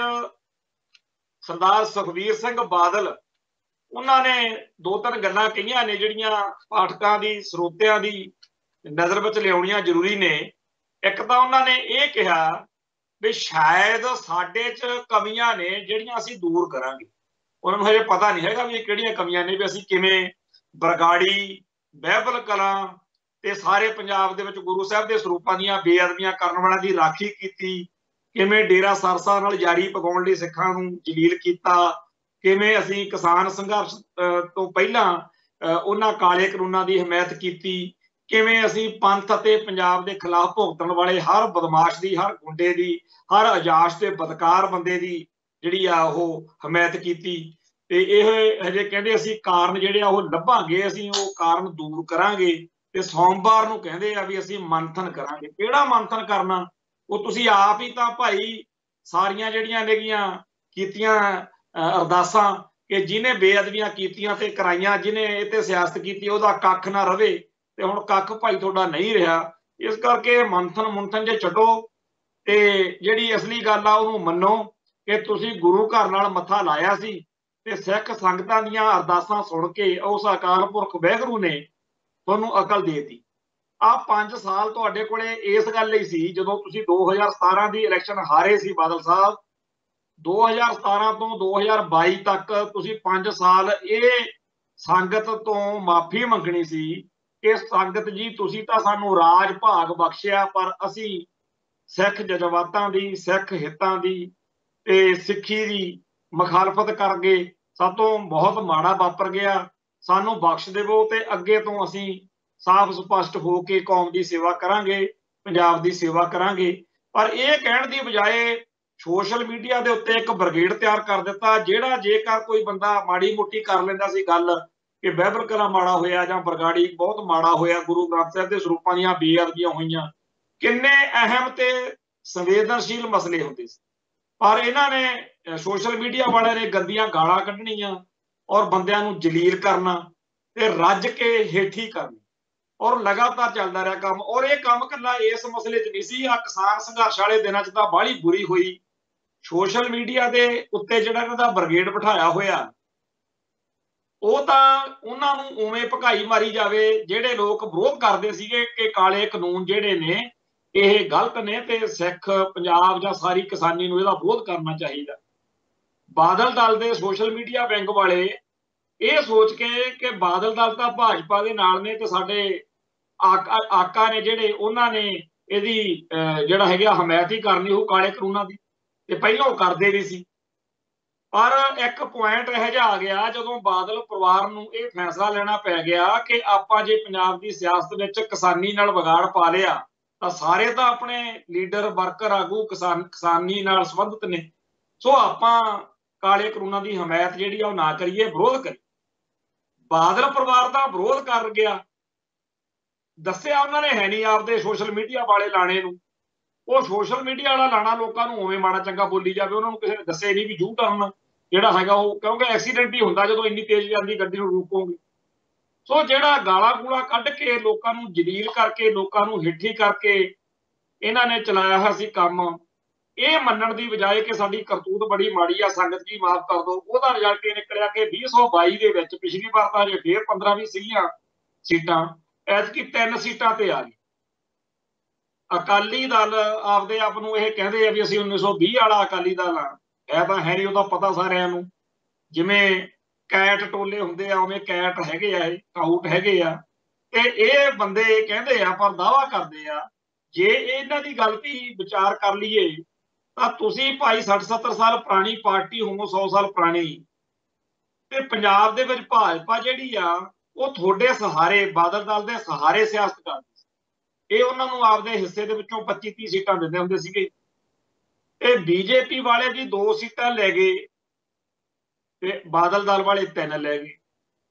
ਸਰਦਾਰ ਸੁਖਬੀਰ ਸਿੰਘ ਬਾਦਲ ਉਹਨਾਂ ਨੇ ਦੋ ਤਿੰਨ ਗੱਲਾਂ ਕਹੀਆਂ ਨੇ ਜਿਹੜੀਆਂ ਪਾਠਕਾਂ ਦੀ ਸਰੋਤਿਆਂ ਦੀ ਨਜ਼ਰ ਵਿੱਚ ਲਿਆਉਣੀਆਂ ਜ਼ਰੂਰੀ ਨੇ। ਇੱਕ ਤਾਂ ਉਹਨਾਂ ਨੇ ਇਹ ਕਿਹਾ ਵੀ ਸ਼ਾਇਦ ਸਾਡੇ 'ਚ ਕਮੀਆਂ ਨੇ ਜਿਹੜੀਆਂ ਅਸੀਂ ਦੂਰ ਕਰਾਂਗੇ। ਉਹਨਾਂ ਨੂੰ ਹਜੇ ਪਤਾ ਨਹੀਂ ਹੈਗਾ ਵੀ ਇਹ ਕਿਹੜੀਆਂ ਕਮੀਆਂ ਨੇ, ਵੀ ਅਸੀਂ ਕਿਵੇਂ ਬਰਗਾੜੀ, ਬਹਿਬਲ ਕਲਾਂ ਤੇ ਸਾਰੇ ਪੰਜਾਬ ਦੇ ਵਿੱਚ ਗੁਰੂ ਸਾਹਿਬ ਦੇ ਸਰੂਪਾਂ ਦੀਆਂ ਬੇਅਦਬੀਆਂ ਕਰਨ ਵਾਲਿਆਂ ਦੀ ਰਾਖੀ ਕੀਤੀ, ਕਿਵੇਂ ਡੇਰਾ ਸਰਸਾ ਨਾਲ ਯਾਰੀ ਪਗਾਉਣ ਲਈ ਸਿੱਖਾਂ ਨੂੰ ਜਲੀਲ ਕੀਤਾ, ਕਿਵੇਂ ਅਸੀਂ ਕਿਸਾਨ ਸੰਘਰਸ਼ ਤੋਂ ਪਹਿਲਾਂ ਉਹਨਾਂ ਕਾਲੇ ਕਾਨੂੰਨਾਂ ਦੀ ਹਮਾਇਤ ਕੀਤੀ, ਕਿਵੇਂ ਅਸੀਂ ਪੰਥ ਅਤੇ ਪੰਜਾਬ ਦੇ ਖਿਲਾਫ ਭੁਗਤਣ ਵਾਲੇ ਹਰ ਬਦਮਾਸ਼ ਦੀ, ਹਰ ਗੁੰਡੇ ਦੀ, ਹਰ ਅਜਾਸ਼ ਤੇ ਬਦਕਾਰ ਬੰਦੇ ਦੀ ਜਿਹੜੀ ਆ ਉਹ ਹਮਾਇਤ ਕੀਤੀ। ਤੇ ਇਹ ਹਜੇ ਕਹਿੰਦੇ ਅਸੀਂ ਕਾਰਨ ਜਿਹੜੇ ਆ ਉਹ ਲੱਭਾਂਗੇ, ਅਸੀਂ ਉਹ ਕਾਰਨ ਦੂਰ ਕਰਾਂਗੇ ਤੇ ਸੋਮਵਾਰ ਨੂੰ ਕਹਿੰਦੇ ਆ ਵੀ ਅਸੀਂ ਮੰਥਨ ਕਰਾਂਗੇ। ਕਿਹੜਾ ਮੰਥਨ ਕਰਨਾ, ਉਹ ਤੁਸੀਂ ਆਪ ਹੀ ਤਾਂ ਭਾਈ ਸਾਰੀਆਂ ਜਿਹੜੀਆਂ ਨੇਗੀਆਂ ਕੀਤੀਆਂ ਅਰਦਾਸਾਂ ਕਿ ਜਿਹਨੇ ਬੇਅਦਬੀਆਂ ਕੀਤੀਆਂ ਤੇ ਕਰਾਈਆਂ, ਜਿਹਨੇ ਇਹ ਤੇ ਸਿਆਸਤ ਕੀਤੀ ਉਹਦਾ ਕੱਖ ਨਾ ਰਵੇ, ਤੇ ਹੁਣ ਕੱਖ ਭਾਈ ਤੁਹਾਡਾ ਨਹੀਂ ਰਿਹਾ। ਇਸ ਕਰਕੇ ਮੰਥਨ ਜੇ ਛੱਡੋ ਤੇ ਜਿਹੜੀ ਅਸਲੀ ਗੱਲ ਆ ਉਹਨੂੰ ਮੰਨੋ ਕਿ ਤੁਸੀਂ ਗੁਰੂ ਘਰ ਨਾਲ ਮੱਥਾ ਲਾਇਆ ਸੀ ਤੇ ਸਿੱਖ ਸੰਗਤਾਂ ਦੀਆਂ ਅਰਦਾਸਾਂ ਸੁਣ ਕੇ ਉਸ ਅਕਾਲ ਪੁਰਖ ਵਾਹਿਗੁਰੂ ਨੇ ਤੁਹਾਨੂੰ ਅਕਲ ਦੇ ਦਿੱਤੀ। ਆਹ 5 ਸਾਲ ਤੁਹਾਡੇ ਕੋਲੇ ਇਸ ਗੱਲ ਲਈ ਸੀ ਜਦੋਂ ਤੁਸੀਂ 2017 ਦੀ ਇਲੈਕਸ਼ਨ ਹਾਰੇ ਸੀ ਬਾਦਲ ਸਾਹਿਬ। 2017 ਤੋਂ 2022 ਤੱਕ ਤੁਸੀਂ 5 ਸਾਲ ਇਹ ਸੰਗਤ ਤੋਂ ਮਾਫੀ ਮੰਗਣੀ ਸੀ ਕਿ ਸੰਗਤ ਜੀ ਤੁਸੀਂ ਤਾਂ ਸਾਨੂੰ ਰਾਜ ਭਾਗ ਬਖਸ਼ਿਆ, ਪਰ ਅਸੀਂ ਸਿੱਖ ਜਜ਼ਬਾਤਾਂ ਦੀ, ਸਿੱਖ ਹਿੱਤਾਂ ਦੀ ਤੇ ਸਿੱਖੀ ਦੀ ਮੁਖਾਲਫਤ ਕਰ ਗਏ ਸਾਤੋਂ ਬਹੁਤ ਮਾੜਾ ਵਾਪਰ ਗਿਆ, ਸਾਨੂੰ ਬਖਸ਼ ਦੇਵੋ ਤੇ ਅੱਗੇ ਤੋਂ ਅਸੀਂ ਸਾਫ਼ ਸਪਸ਼ਟ ਹੋ ਕੇ ਕੌਮ ਦੀ ਸੇਵਾ ਕਰਾਂਗੇ, ਪੰਜਾਬ ਦੀ ਸੇਵਾ ਕਰਾਂਗੇ। ਪਰ ਇਹ ਕਹਿਣ ਦੀ ਬਜਾਏ ਸੋਸ਼ਲ ਮੀਡੀਆ ਦੇ ਉੱਤੇ ਇੱਕ ਬ੍ਰਿਗੇਡ ਤਿਆਰ ਕਰ ਦਿੱਤਾ, ਜਿਹੜਾ ਜੇਕਰ ਕੋਈ ਬੰਦਾ ਮਾੜੀ ਮੋਟੀ ਕਰ ਲੈਂਦਾ ਸੀ ਗੱਲ ਕਿ ਬਾਈਬਲ ਕਲਾ ਮਾੜਾ ਹੋਇਆ ਜਾਂ ਬਰਗਾੜੀ ਬਹੁਤ ਮਾੜਾ ਹੋਇਆ, ਗੁਰੂ ਗ੍ਰੰਥ ਸਾਹਿਬ ਦੇ ਸਰੂਪਾਂ ਦੀਆਂ ਬੇਅਦਬੀਆਂ ਹੋਈਆਂ, ਕਿੰਨੇ ਅਹਿਮ ਤੇ ਸੰਵੇਦਨਸ਼ੀਲ ਮਸਲੇ ਹੁੰਦੇ ਸੀ, ਪਰ ਇਹਨਾਂ ਨੇ ਸੋਸ਼ਲ ਮੀਡੀਆ ਵਾਲਿਆਂ ਨੇ ਗੰਦੀਆਂ ਗਾਲਾਂ ਕੱਢਣੀਆਂ ਔਰ ਬੰਦਿਆਂ ਨੂੰ ਜਲੀਲ ਕਰਨਾ ਤੇ ਰੱਜ ਕੇ ਹੇਠੀ ਕਰਨੀ, ਔਰ ਲਗਾਤਾਰ ਚੱਲਦਾ ਰਿਹਾ ਕੰਮ। ਔਰ ਇਹ ਕੰਮ ਕੱਲਾ ਇਸ ਮਸਲੇ 'ਚ ਨਹੀਂ ਸੀ, ਆ ਕਿਸਾਨ ਸੰਘਰਸ਼ ਵਾਲੇ ਦਿਨਾਂ 'ਚ ਤਾਂ ਬਾਹਲੀ ਬੁਰੀ ਹੋਈ। ਸੋਸ਼ਲ ਮੀਡੀਆ ਦੇ ਉੱਤੇ ਜਿਹੜਾ ਇਹਨਾਂ ਦਾ ਬ੍ਰਿਗੇਡ ਬਿਠਾਇਆ ਹੋਇਆ, ਉਹ ਤਾਂ ਉਹਨਾਂ ਨੂੰ ਉਵੇਂ ਭਕਾਈ ਮਾਰੀ ਜਾਵੇ। ਜਿਹੜੇ ਲੋਕ ਵਿਰੋਧ ਕਰਦੇ ਸੀਗੇ ਕਿ ਕਾਲੇ ਕਾਨੂੰਨ ਜਿਹੜੇ ਨੇ ਇਹ ਗਲਤ ਨੇ ਤੇ ਸਿੱਖ ਪੰਜਾਬ ਜਾਂ ਸਾਰੀ ਕਿਸਾਨੀ ਨੂੰ ਇਹਦਾ ਵਿਰੋਧ ਕਰਨਾ ਚਾਹੀਦਾ, ਬਾਦਲ ਦਲ ਦੇ ਸੋਸ਼ਲ ਮੀਡੀਆ ਵਿੰਗ ਵਾਲੇ ਇਹ ਸੋਚ ਕੇ ਕਿ ਬਾਦਲ ਦਲ ਤਾਂ ਭਾਜਪਾ ਦੇ ਨਾਲ ਨੇ ਤੇ ਸਾਡੇ ਆਕਾ ਨੇ ਜਿਹੜੇ ਉਹਨਾਂ ਨੇ ਇਹਦੀ ਜਿਹੜਾ ਹੈਗਾ ਹਮਾਇਤ ਹੀ ਕਰਨੀ ਉਹ ਕਾਲੇ ਕਾਨੂੰਨਾਂ ਦੀ, ਤੇ ਪਹਿਲਾਂ ਉਹ ਕਰਦੇ ਵੀ ਸੀ। ਪਰ ਇੱਕ ਪੁਆਇੰਟ ਇਹੋ ਜਿਹਾ ਆ ਗਿਆ ਜਦੋਂ ਬਾਦਲ ਪਰਿਵਾਰ ਨੂੰ ਇਹ ਫੈਸਲਾ ਲੈਣਾ ਪੈ ਗਿਆ ਕਿ ਆਪਾਂ ਜੇ ਪੰਜਾਬ ਦੀ ਸਿਆਸਤ ਵਿੱਚ ਕਿਸਾਨੀ ਨਾਲ ਵਿਗਾੜ ਪਾ ਲਿਆ ਤਾਂ ਸਾਰੇ ਤਾਂ ਆਪਣੇ ਲੀਡਰ ਵਰਕਰ ਆਗੂ ਕਿਸਾਨੀ ਨਾਲ ਸੰਬੰਧਿਤ ਨੇ, ਸੋ ਆਪਾਂ ਕਾਲੇ ਕਾਨੂੰਨਾਂ ਦੀ ਹਮਾਇਤ ਜਿਹੜੀ ਆ ਉਹ ਨਾ ਕਰੀਏ, ਵਿਰੋਧ ਕਰੀਏ। ਬਾਦਲ ਪਰਿਵਾਰ ਦਾ ਵਿਰੋਧ ਕਰ ਗਿਆ, ਦੱਸਿਆ ਉਹਨਾਂ ਨੇ ਹੈ ਨਹੀਂ ਆਪਦੇ ਸੋਸ਼ਲ ਮੀਡੀਆ ਵਾਲੇ ਲਾਣੇ ਨੂੰ। ਉਹ ਸੋਸ਼ਲ ਮੀਡੀਆ ਵਾਲਾ ਲਾਣਾ ਲੋਕਾਂ ਨੂੰ ਉਵੇਂ ਮਾੜਾ ਚੰਗਾ ਬੋਲੀ ਜਾਵੇ, ਉਹਨਾਂ ਨੂੰ ਕਿਸੇ ਨੇ ਦੱਸੇ ਨਹੀਂ ਵੀ ਯੂ ਟਰਨ ਜਿਹੜਾ ਹੈਗਾ ਉਹ, ਕਿਉਂਕਿ ਐਕਸੀਡੈਂਟ ਹੀ ਹੁੰਦਾ ਜਦੋਂ ਇੰਨੀ ਤੇਜ਼ ਜਾਂਦੀ ਗੱਡੀ ਨੂੰ ਰੋਕੋਗੇ। ਸੋ ਜਿਹੜਾ ਗਾਲਾਂ ਗੂਲਾਂ ਕੱਢ ਕੇ ਲੋਕਾਂ ਨੂੰ ਜਲੀਲ ਕਰਕੇ, ਲੋਕਾਂ ਨੂੰ ਹੇਠੀ ਕਰਕੇ ਇਹਨਾਂ ਨੇ ਚਲਾਇਆ ਹੋਇਆ ਸੀ ਕੰਮ, ਇਹ ਮੰਨਣ ਦੀ ਬਜਾਏ ਕਿ ਸਾਡੀ ਕਰਤੂਤ ਬੜੀ ਮਾੜੀ ਆ, ਸੰਗਤ ਜੀ ਮਾਫ ਕਰ ਦਿਓ, ਉਹਦਾ ਰਿਜ਼ਲਟ ਇਹ ਨਿਕਲਿਆ ਕਿ 2022 ਦੇ ਵਿੱਚ ਪਿਛਲੀ ਵਾਰ ਤਾਂ ਜੇ ਫੇਰ 15-20 ਸੀਗੀਆਂ ਸੀਟਾਂ, ਐਤਕੀ 3 ਸੀਟਾਂ ਤੇ ਆ ਗਈ। ਅਕਾਲੀ ਦਲ ਆਪਦੇ ਆਪ ਨੂੰ ਇਹ ਕਹਿੰਦੇ ਆ ਵੀ ਅਸੀਂ 1920 ਵਾਲਾ ਅਕਾਲੀ ਦਲ ਆ, ਇਹ ਤਾਂ ਹੈ ਨਹੀਂ, ਉਹਦਾ ਪਤਾ ਸਾਰਿਆਂ ਨੂੰ। ਜਿਵੇਂ ਕੈਟ ਟੋਲੇ ਹੁੰਦੇ ਆ ਉਵੇਂ ਕੈਟ ਹੈਗੇ ਆ, ਇਹ ਕਾਊਟ ਹੈਗੇ ਆ, ਤੇ ਇਹ ਬੰਦੇ ਕਹਿੰਦੇ ਆ ਪਰ ਦਾਅਵਾ ਕਰਦੇ ਆ ਜੇ ਇਹਨਾਂ ਦੀ ਗਲਤੀ ਵਿਚਾਰ ਕਰ ਲਈਏ ਤਾਂ ਤੁਸੀਂ ਭਾਈ 60-70 ਸਾਲ ਪੁਰਾਣੀ ਪਾਰਟੀ ਹੋਵੋ, 100 ਸਾਲ ਪੁਰਾਣੀ, ਤੇ ਪੰਜਾਬ ਦੇ ਵਿੱਚ ਭਾਜਪਾ ਜਿਹੜੀ ਆ ਉਹ ਤੁਹਾਡੇ ਸਹਾਰੇ, ਬਾਦਲ ਦਲ ਦੇ ਸਹਾਰੇ ਸਿਆਸਤ ਕਰਦੀ, ਇਹ ਉਹਨਾਂ ਨੂੰ ਆਪਦੇ ਹਿੱਸੇ ਦੇ ਵਿੱਚੋਂ 25-30 ਸੀਟਾਂ ਦਿੰਦੇ ਹੁੰਦੇ ਸੀਗੇ, ਤੇ ਬੀਜੇਪੀ ਵਾਲੇ ਵੀ 2 ਸੀਟਾਂ ਲੈ ਗਏ ਤੇ ਬਾਦਲ ਦਲ ਵਾਲੇ 3 ਲੈ ਗਏ।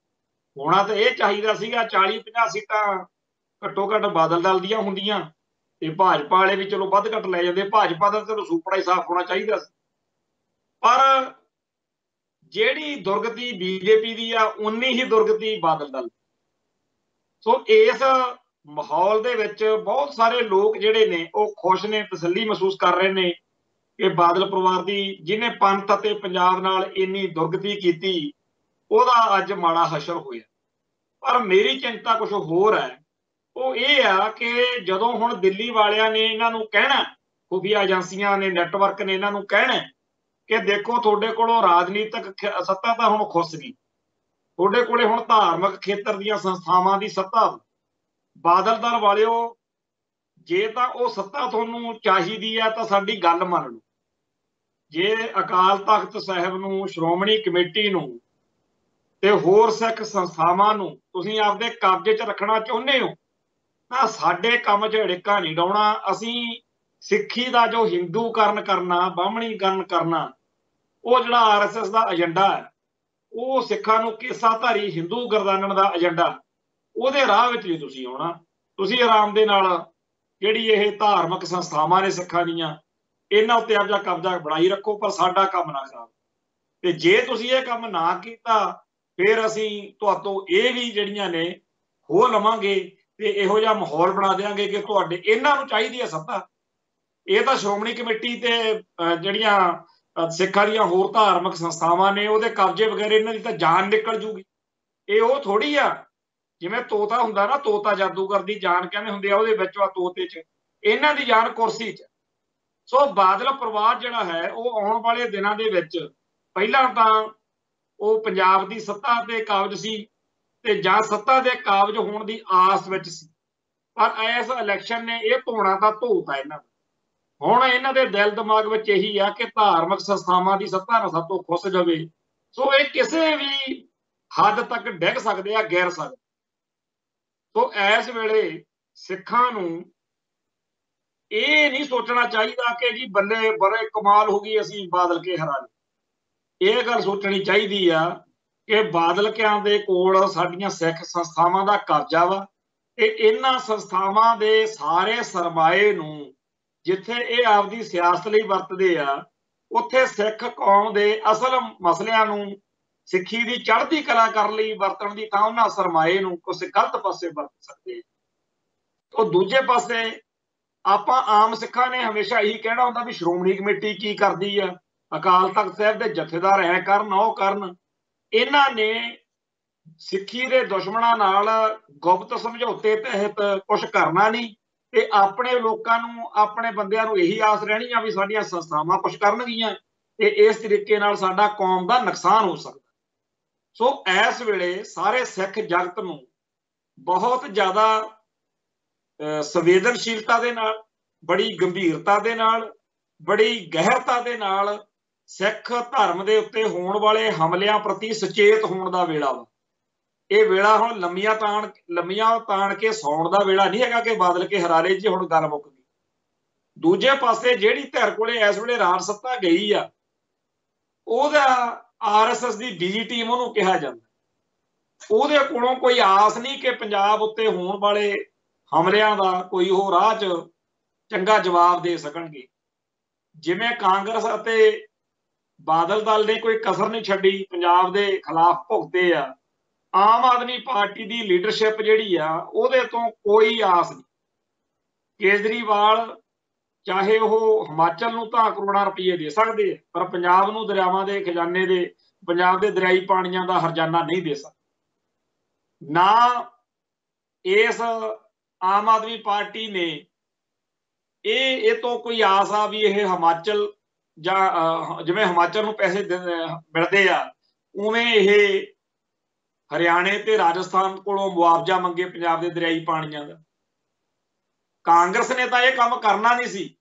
ਹੋਣਾ ਤਾਂ ਇਹ ਚਾਹੀਦਾ ਸੀਗਾ 40-50 ਸੀਟਾਂ ਘੱਟੋ ਘੱਟ ਬਾਦਲ ਦਲ ਦੀਆਂ ਹੁੰਦੀਆਂ ਤੇ ਭਾਜਪਾ ਵਾਲੇ ਵੀ ਚਲੋ ਵੱਧ ਘੱਟ ਲੈ ਜਾਂਦੇ, ਭਾਜਪਾ ਦਾ ਚਲੋ ਸੂਪੜਾ ਹੀ ਸਾਫ਼ ਹੋਣਾ ਚਾਹੀਦਾ ਸੀ। ਪਰ ਜਿਹੜੀ ਦੁਰਗਤੀ ਬੀਜੇਪੀ ਦੀ ਆ ਉਨੀ ਹੀ ਦੁਰਗਤੀ ਬਾਦਲ ਦਲ। ਸੋ ਇਸ ਮਾਹੌਲ ਦੇ ਵਿੱਚ ਬਹੁਤ ਸਾਰੇ ਲੋਕ ਜਿਹੜੇ ਨੇ ਉਹ ਖੁਸ਼ ਨੇ, ਤਸੱਲੀ ਮਹਿਸੂਸ ਕਰ ਰਹੇ ਨੇ ਕਿ ਬਾਦਲ ਪਰਿਵਾਰ ਦੀ ਜਿਹਨੇ ਪੰਥ ਅਤੇ ਪੰਜਾਬ ਨਾਲ ਇੰਨੀ ਦੁਰਗਤੀ ਕੀਤੀ ਉਹਦਾ ਅੱਜ ਮਾੜਾ ਹਸ਼ਰ ਹੋਇਆ। ਪਰ ਮੇਰੀ ਚਿੰਤਾ ਕੁਝ ਹੋਰ ਹੈ, ਉਹ ਇਹ ਆ ਕਿ ਜਦੋਂ ਹੁਣ ਦਿੱਲੀ ਵਾਲਿਆਂ ਨੇ ਇਹਨਾਂ ਨੂੰ ਕਹਿਣਾ, ਖੁਫੀਆ ਏਜੰਸੀਆਂ ਨੇ, ਨੈਟਵਰਕ ਨੇ ਇਹਨਾਂ ਨੂੰ ਕਹਿਣਾ ਕਿ ਦੇਖੋ ਤੁਹਾਡੇ ਕੋਲੋਂ ਰਾਜਨੀਤਿਕ ਸੱਤਾ ਤਾਂ ਹੁਣ ਖੁੱਸ ਗਈ, ਤੁਹਾਡੇ ਕੋਲੇ ਹੁਣ ਧਾਰਮਿਕ ਖੇਤਰ ਦੀਆਂ ਸੰਸਥਾਵਾਂ ਦੀ ਸੱਤਾ, ਬਾਦਲ ਦਲ ਵਾਲਿਓ ਜੇ ਤਾਂ ਉਹ ਸੱਤਾ ਤੁਹਾਨੂੰ ਚਾਹੀਦੀ ਆ ਤਾਂ ਸਾਡੀ ਗੱਲ ਮੰਨ ਲਓ। ਜੇ ਅਕਾਲ ਤਖਤ ਸਾਹਿਬ ਨੂੰ, ਸ਼੍ਰੋਮਣੀ ਕਮੇਟੀ ਨੂੰ ਤੇ ਹੋਰ ਸਿੱਖ ਸੰਸਥਾਵਾਂ ਨੂੰ ਤੁਸੀਂ ਆਪਦੇ ਕਬਜ਼ੇ 'ਚ ਰੱਖਣਾ ਚਾਹੁੰਦੇ ਹੋ ਤਾਂ ਸਾਡੇ ਕੰਮ 'ਚ ਢਿੱਕਾ ਨਹੀਂ ਡਾਉਣਾ। ਅਸੀਂ ਸਿੱਖੀ ਦਾ ਜੋ ਹਿੰਦੂਕਰਨ ਕਰਨਾ, ਬਾਹਮਣੀਕਰਨ ਕਰਨਾ, ਉਹ ਜਿਹੜਾ RSS ਦਾ ਏਜੰਡਾ ਹੈ, ਉਹ ਸਿੱਖਾਂ ਨੂੰ ਕੇਸਾਧਾਰੀ ਹਿੰਦੂ ਗਰਦਾਨਣ ਦਾ ਏਜੰਡਾ, ਉਹਦੇ ਰਾਹ ਵਿੱਚ ਨਹੀਂ ਤੁਸੀਂ ਆਉਣਾ। ਤੁਸੀਂ ਆਰਾਮ ਦੇ ਨਾਲ ਜਿਹੜੀ ਇਹ ਧਾਰਮਿਕ ਸੰਸਥਾਵਾਂ ਨੇ ਸਿੱਖਾਂ ਦੀਆਂ, ਇਹਨਾਂ ਉੱਤੇ ਆਪਦਾ ਕਬਜ਼ਾ ਬਣਾਈ ਰੱਖੋ, ਪਰ ਸਾਡਾ ਕੰਮ ਨਾ ਖਰਾਬ। ਤੇ ਜੇ ਤੁਸੀਂ ਇਹ ਕੰਮ ਨਾ ਕੀਤਾ ਫਿਰ ਅਸੀਂ ਤੁਹਾਤੋਂ ਇਹ ਵੀ ਜਿਹੜੀਆਂ ਨੇ ਹੋ ਲਵਾਂਗੇ ਤੇ ਇਹੋ ਜਿਹਾ ਮਾਹੌਲ ਬਣਾ ਦਿਆਂਗੇ ਕਿ ਤੁਹਾਡੇ, ਇਹਨਾਂ ਨੂੰ ਚਾਹੀਦੀ ਹੈ ਸੱਤਾ, ਇਹ ਤਾਂ ਸ਼੍ਰੋਮਣੀ ਕਮੇਟੀ ਤੇ ਜਿਹੜੀਆਂ ਸਿੱਖਾਂ ਦੀਆਂ ਹੋਰ ਧਾਰਮਿਕ ਸੰਸਥਾਵਾਂ ਨੇ ਉਹਦੇ ਕਬਜ਼ੇ ਵਗੈਰੇ, ਇਹਨਾਂ ਦੀ ਤਾਂ ਜਾਨ ਨਿਕਲ ਜੂਗੀ। ਇਹ ਉਹ ਥੋੜੀ ਆ ਜਿਵੇਂ ਤੋਤਾ ਹੁੰਦਾ ਨਾ, ਤੋਤਾ ਜਾਦੂਗਰ ਦੀ ਜਾਨ ਕਹਿੰਦੇ ਹੁੰਦੇ ਆ, ਉਹਦੇ ਵਿੱਚ ਆ ਤੋਤੇ 'ਚ, ਇਹਨਾਂ ਦੀ ਜਾਨ ਕੁਰਸੀ 'ਚ। ਸੋ ਬਾਦਲ ਪਰਿਵਾਰ ਜਿਹੜਾ ਹੈ ਉਹ ਆਉਣ ਵਾਲੇ ਦਿਨਾਂ ਦੇ ਵਿੱਚ, ਪਹਿਲਾਂ ਤਾਂ ਉਹ ਪੰਜਾਬ ਦੀ ਸੱਤਾ ਤੇ ਕਾਬਜ਼ ਸੀ ਤੇ ਜਾਂ ਸੱਤਾ ਦੇ ਕਾਬਜ਼ ਹੋਣ ਦੀ ਆਸ ਵਿੱਚ ਸੀ, ਪਰ ਇਸ ਇਲੈਕਸ਼ਨ ਨੇ ਇਹ ਧੋਣਾ ਤਾਂ ਧੋਤਾ ਇਹਨਾਂ ਦਾ। ਹੁਣ ਇਹਨਾਂ ਦੇ ਦਿਲ ਦਿਮਾਗ ਵਿੱਚ ਇਹੀ ਆ ਕਿ ਧਾਰਮਿਕ ਸੰਸਥਾਵਾਂ ਦੀ ਸੱਤਾ ਨਾ ਸਾਤੋਂ ਖੁੱਸ ਜਾਵੇ, ਸੋ ਇਹ ਕਿਸੇ ਵੀ ਹੱਦ ਤੱਕ ਡਿੱਗ ਸਕਦੇ ਆ, ਗਿਰ ਸਕਦੇ। ਸੋ ਇਸ ਵੇਲੇ ਸਿੱਖਾਂ ਨੂੰ ਇਹ ਨਹੀਂ ਸੋਚਣਾ ਚਾਹੀਦਾ ਕਿ ਜੀ ਬੱਲੇ ਬੜੇ ਕਮਾਲ ਹੋ ਗਈ ਅਸੀਂ ਬਾਦਲ ਕੇ ਹਰਾ ਲਏ। ਇਹ ਗੱਲ ਸੋਚਣੀ ਚਾਹੀਦੀ ਆ ਕਿ ਬਾਦਲਕਿਆਂ ਦੇ ਕੋਲ ਸਾਡੀਆਂ ਸਿੱਖ ਸੰਸਥਾਵਾਂ ਦਾ ਕਬਜ਼ਾ ਵਾ ਤੇ ਇਹਨਾਂ ਸੰਸਥਾਵਾਂ ਦੇ ਸਾਰੇ ਸਰਮਾਏ ਨੂੰ ਜਿੱਥੇ ਇਹ ਆਪਦੀ ਸਿਆਸਤ ਲਈ ਵਰਤਦੇ ਆ, ਉੱਥੇ ਸਿੱਖ ਕੌਮ ਦੇ ਅਸਲ ਮਸਲਿਆਂ ਨੂੰ, ਸਿੱਖੀ ਦੀ ਚੜ੍ਹਦੀ ਕਲਾ ਕਰਨ ਲਈ ਵਰਤਣ ਦੀ ਥਾਂ ਉਹਨਾਂ ਸਰਮਾਏ ਨੂੰ ਕਿਸੇ ਗਲਤ ਪਾਸੇ ਵਰਤ ਸਕਦੇ। ਉਹ ਦੂਜੇ ਪਾਸੇ ਆਪਾਂ ਆਮ ਸਿੱਖਾਂ ਨੇ ਹਮੇਸ਼ਾ ਇਹੀ ਕਹਿਣਾ ਹੁੰਦਾ ਵੀ ਸ਼੍ਰੋਮਣੀ ਕਮੇਟੀ ਕੀ ਕਰਦੀ ਆ, ਅਕਾਲ ਤਖਤ ਸਾਹਿਬ ਦੇ ਜਥੇਦਾਰ ਐ ਕਰਨ ਉਹ ਕਰਨ। ਇਹਨਾਂ ਨੇ ਸਿੱਖੀ ਦੇ ਦੁਸ਼ਮਣਾਂ ਨਾਲ ਗੁਪਤ ਸਮਝੌਤੇ ਤਹਿਤ ਕੁਝ ਕਰਨਾ ਨਹੀਂ ਤੇ ਆਪਣੇ ਲੋਕਾਂ ਨੂੰ, ਆਪਣੇ ਬੰਦਿਆਂ ਨੂੰ ਇਹੀ ਆਸ ਰਹਿਣੀ ਆ ਵੀ ਸਾਡੀਆਂ ਸੰਸਥਾਵਾਂ ਕੁਝ ਕਰਨਗੀਆਂ ਤੇ ਇਸ ਤਰੀਕੇ ਨਾਲ ਸਾਡਾ ਕੌਮ ਦਾ ਨੁਕਸਾਨ ਹੋ ਸਕਦਾ। ਸੋ ਇਸ ਵੇਲੇ ਸਾਰੇ ਸਿੱਖ ਜਗਤ ਨੂੰ ਬਹੁਤ ਜ਼ਿਆਦਾ ਸੰਵੇਦਨਸ਼ੀਲਤਾ ਦੇ ਨਾਲ, ਬੜੀ ਗੰਭੀਰਤਾ ਦੇ ਨਾਲ, ਬੜੀ ਗਹਿਰਤਾ ਦੇ ਨਾਲ ਸਿੱਖ ਧਰਮ ਦੇ ਉੱਤੇ ਹੋਣ ਵਾਲੇ ਹਮਲਿਆਂ ਪ੍ਰਤੀ ਸੁਚੇਤ ਹੋਣ ਦਾ ਵੇਲਾ ਵਾ। ਇਹ ਵੇਲਾ ਹੁਣ ਲੰਮੀਆਂ ਤਾਣ ਕੇ ਸੌਣ ਦਾ ਵੇਲਾ ਨਹੀਂ ਹੈਗਾ ਕਿ ਬਾਦਲ ਕੇ ਹਰਾ ਲਏ ਜੀ ਹੁਣ ਗੱਲ ਮੁੱਕ ਗਈ। ਦੂਜੇ ਪਾਸੇ ਜਿਹੜੀ ਧਿਰ ਕੋਲੇ ਇਸ ਵੇਲੇ ਰਾਜ ਸੱਤਾ ਗਈ ਆ, ਉਹਦਾ RSS ਦੀ ਬੀ ਟੀਮ ਉਹਨੂੰ ਕਿਹਾ ਜਾਂਦਾ, ਉਹਦੇ ਕੋਲੋਂ ਕੋਈ ਆਸ ਨਹੀਂ ਕਿ ਪੰਜਾਬ ਉੱਤੇ ਹੋਣ ਵਾਲੇ ਹਮਲਿਆਂ ਦਾ ਕੋਈ ਉਹ ਰਾਹ 'ਚ ਚੰਗਾ ਜਵਾਬ ਦੇ ਸਕਣਗੇ। ਜਿਵੇਂ ਕਾਂਗਰਸ ਅਤੇ ਬਾਦਲ ਦਲ ਨੇ ਕੋਈ ਕਸਰ ਨਹੀਂ ਛੱਡੀ ਪੰਜਾਬ ਦੇ ਖਿਲਾਫ ਭੁਗਤੇ ਆ, ਆਮ ਆਦਮੀ ਪਾਰਟੀ ਦੀ ਲੀਡਰਸ਼ਿਪ ਜਿਹੜੀ ਆ ਉਹਦੇ ਤੋਂ ਕੋਈ ਆਸ ਨਹੀਂ। ਕੇਜਰੀਵਾਲ ਚਾਹੇ ਉਹ ਹਿਮਾਚਲ ਨੂੰ ਤਾਂ ਕਰੋੜਾਂ ਰੁਪਏ ਦੇ ਸਕਦੇ ਆ, ਪਰ ਪੰਜਾਬ ਨੂੰ ਦਰਿਆਵਾਂ ਦੇ ਖਜ਼ਾਨੇ ਦੇ, ਪੰਜਾਬ ਦੇ ਦਰਿਆਈ ਪਾਣੀਆਂ ਦਾ ਹਰਜਾਨਾ ਨਹੀਂ ਦੇ ਸਕਦੇ। ਨਾ ਇਸ ਆਮ ਆਦਮੀ ਪਾਰਟੀ ਨੇ ਇਹ ਤੋਂ ਕੋਈ ਆਸ ਆ ਵੀ ਇਹ ਹਿਮਾਚਲ ਜਾਂ ਜਿਵੇਂ ਹਿਮਾਚਲ ਨੂੰ ਪੈਸੇ ਮਿਲਦੇ ਆ ਉਵੇਂ ਇਹ ਹਰਿਆਣੇ ਤੇ ਰਾਜਸਥਾਨ ਕੋਲੋਂ ਮੁਆਵਜ਼ਾ ਮੰਗੇ ਪੰਜਾਬ ਦੇ ਦਰਿਆਈ ਪਾਣੀਆਂ ਦਾ। ਕਾਂਗਰਸ ਨੇ ਤਾਂ ਇਹ ਕੰਮ ਕਰਨਾ ਨਹੀਂ ਸੀ,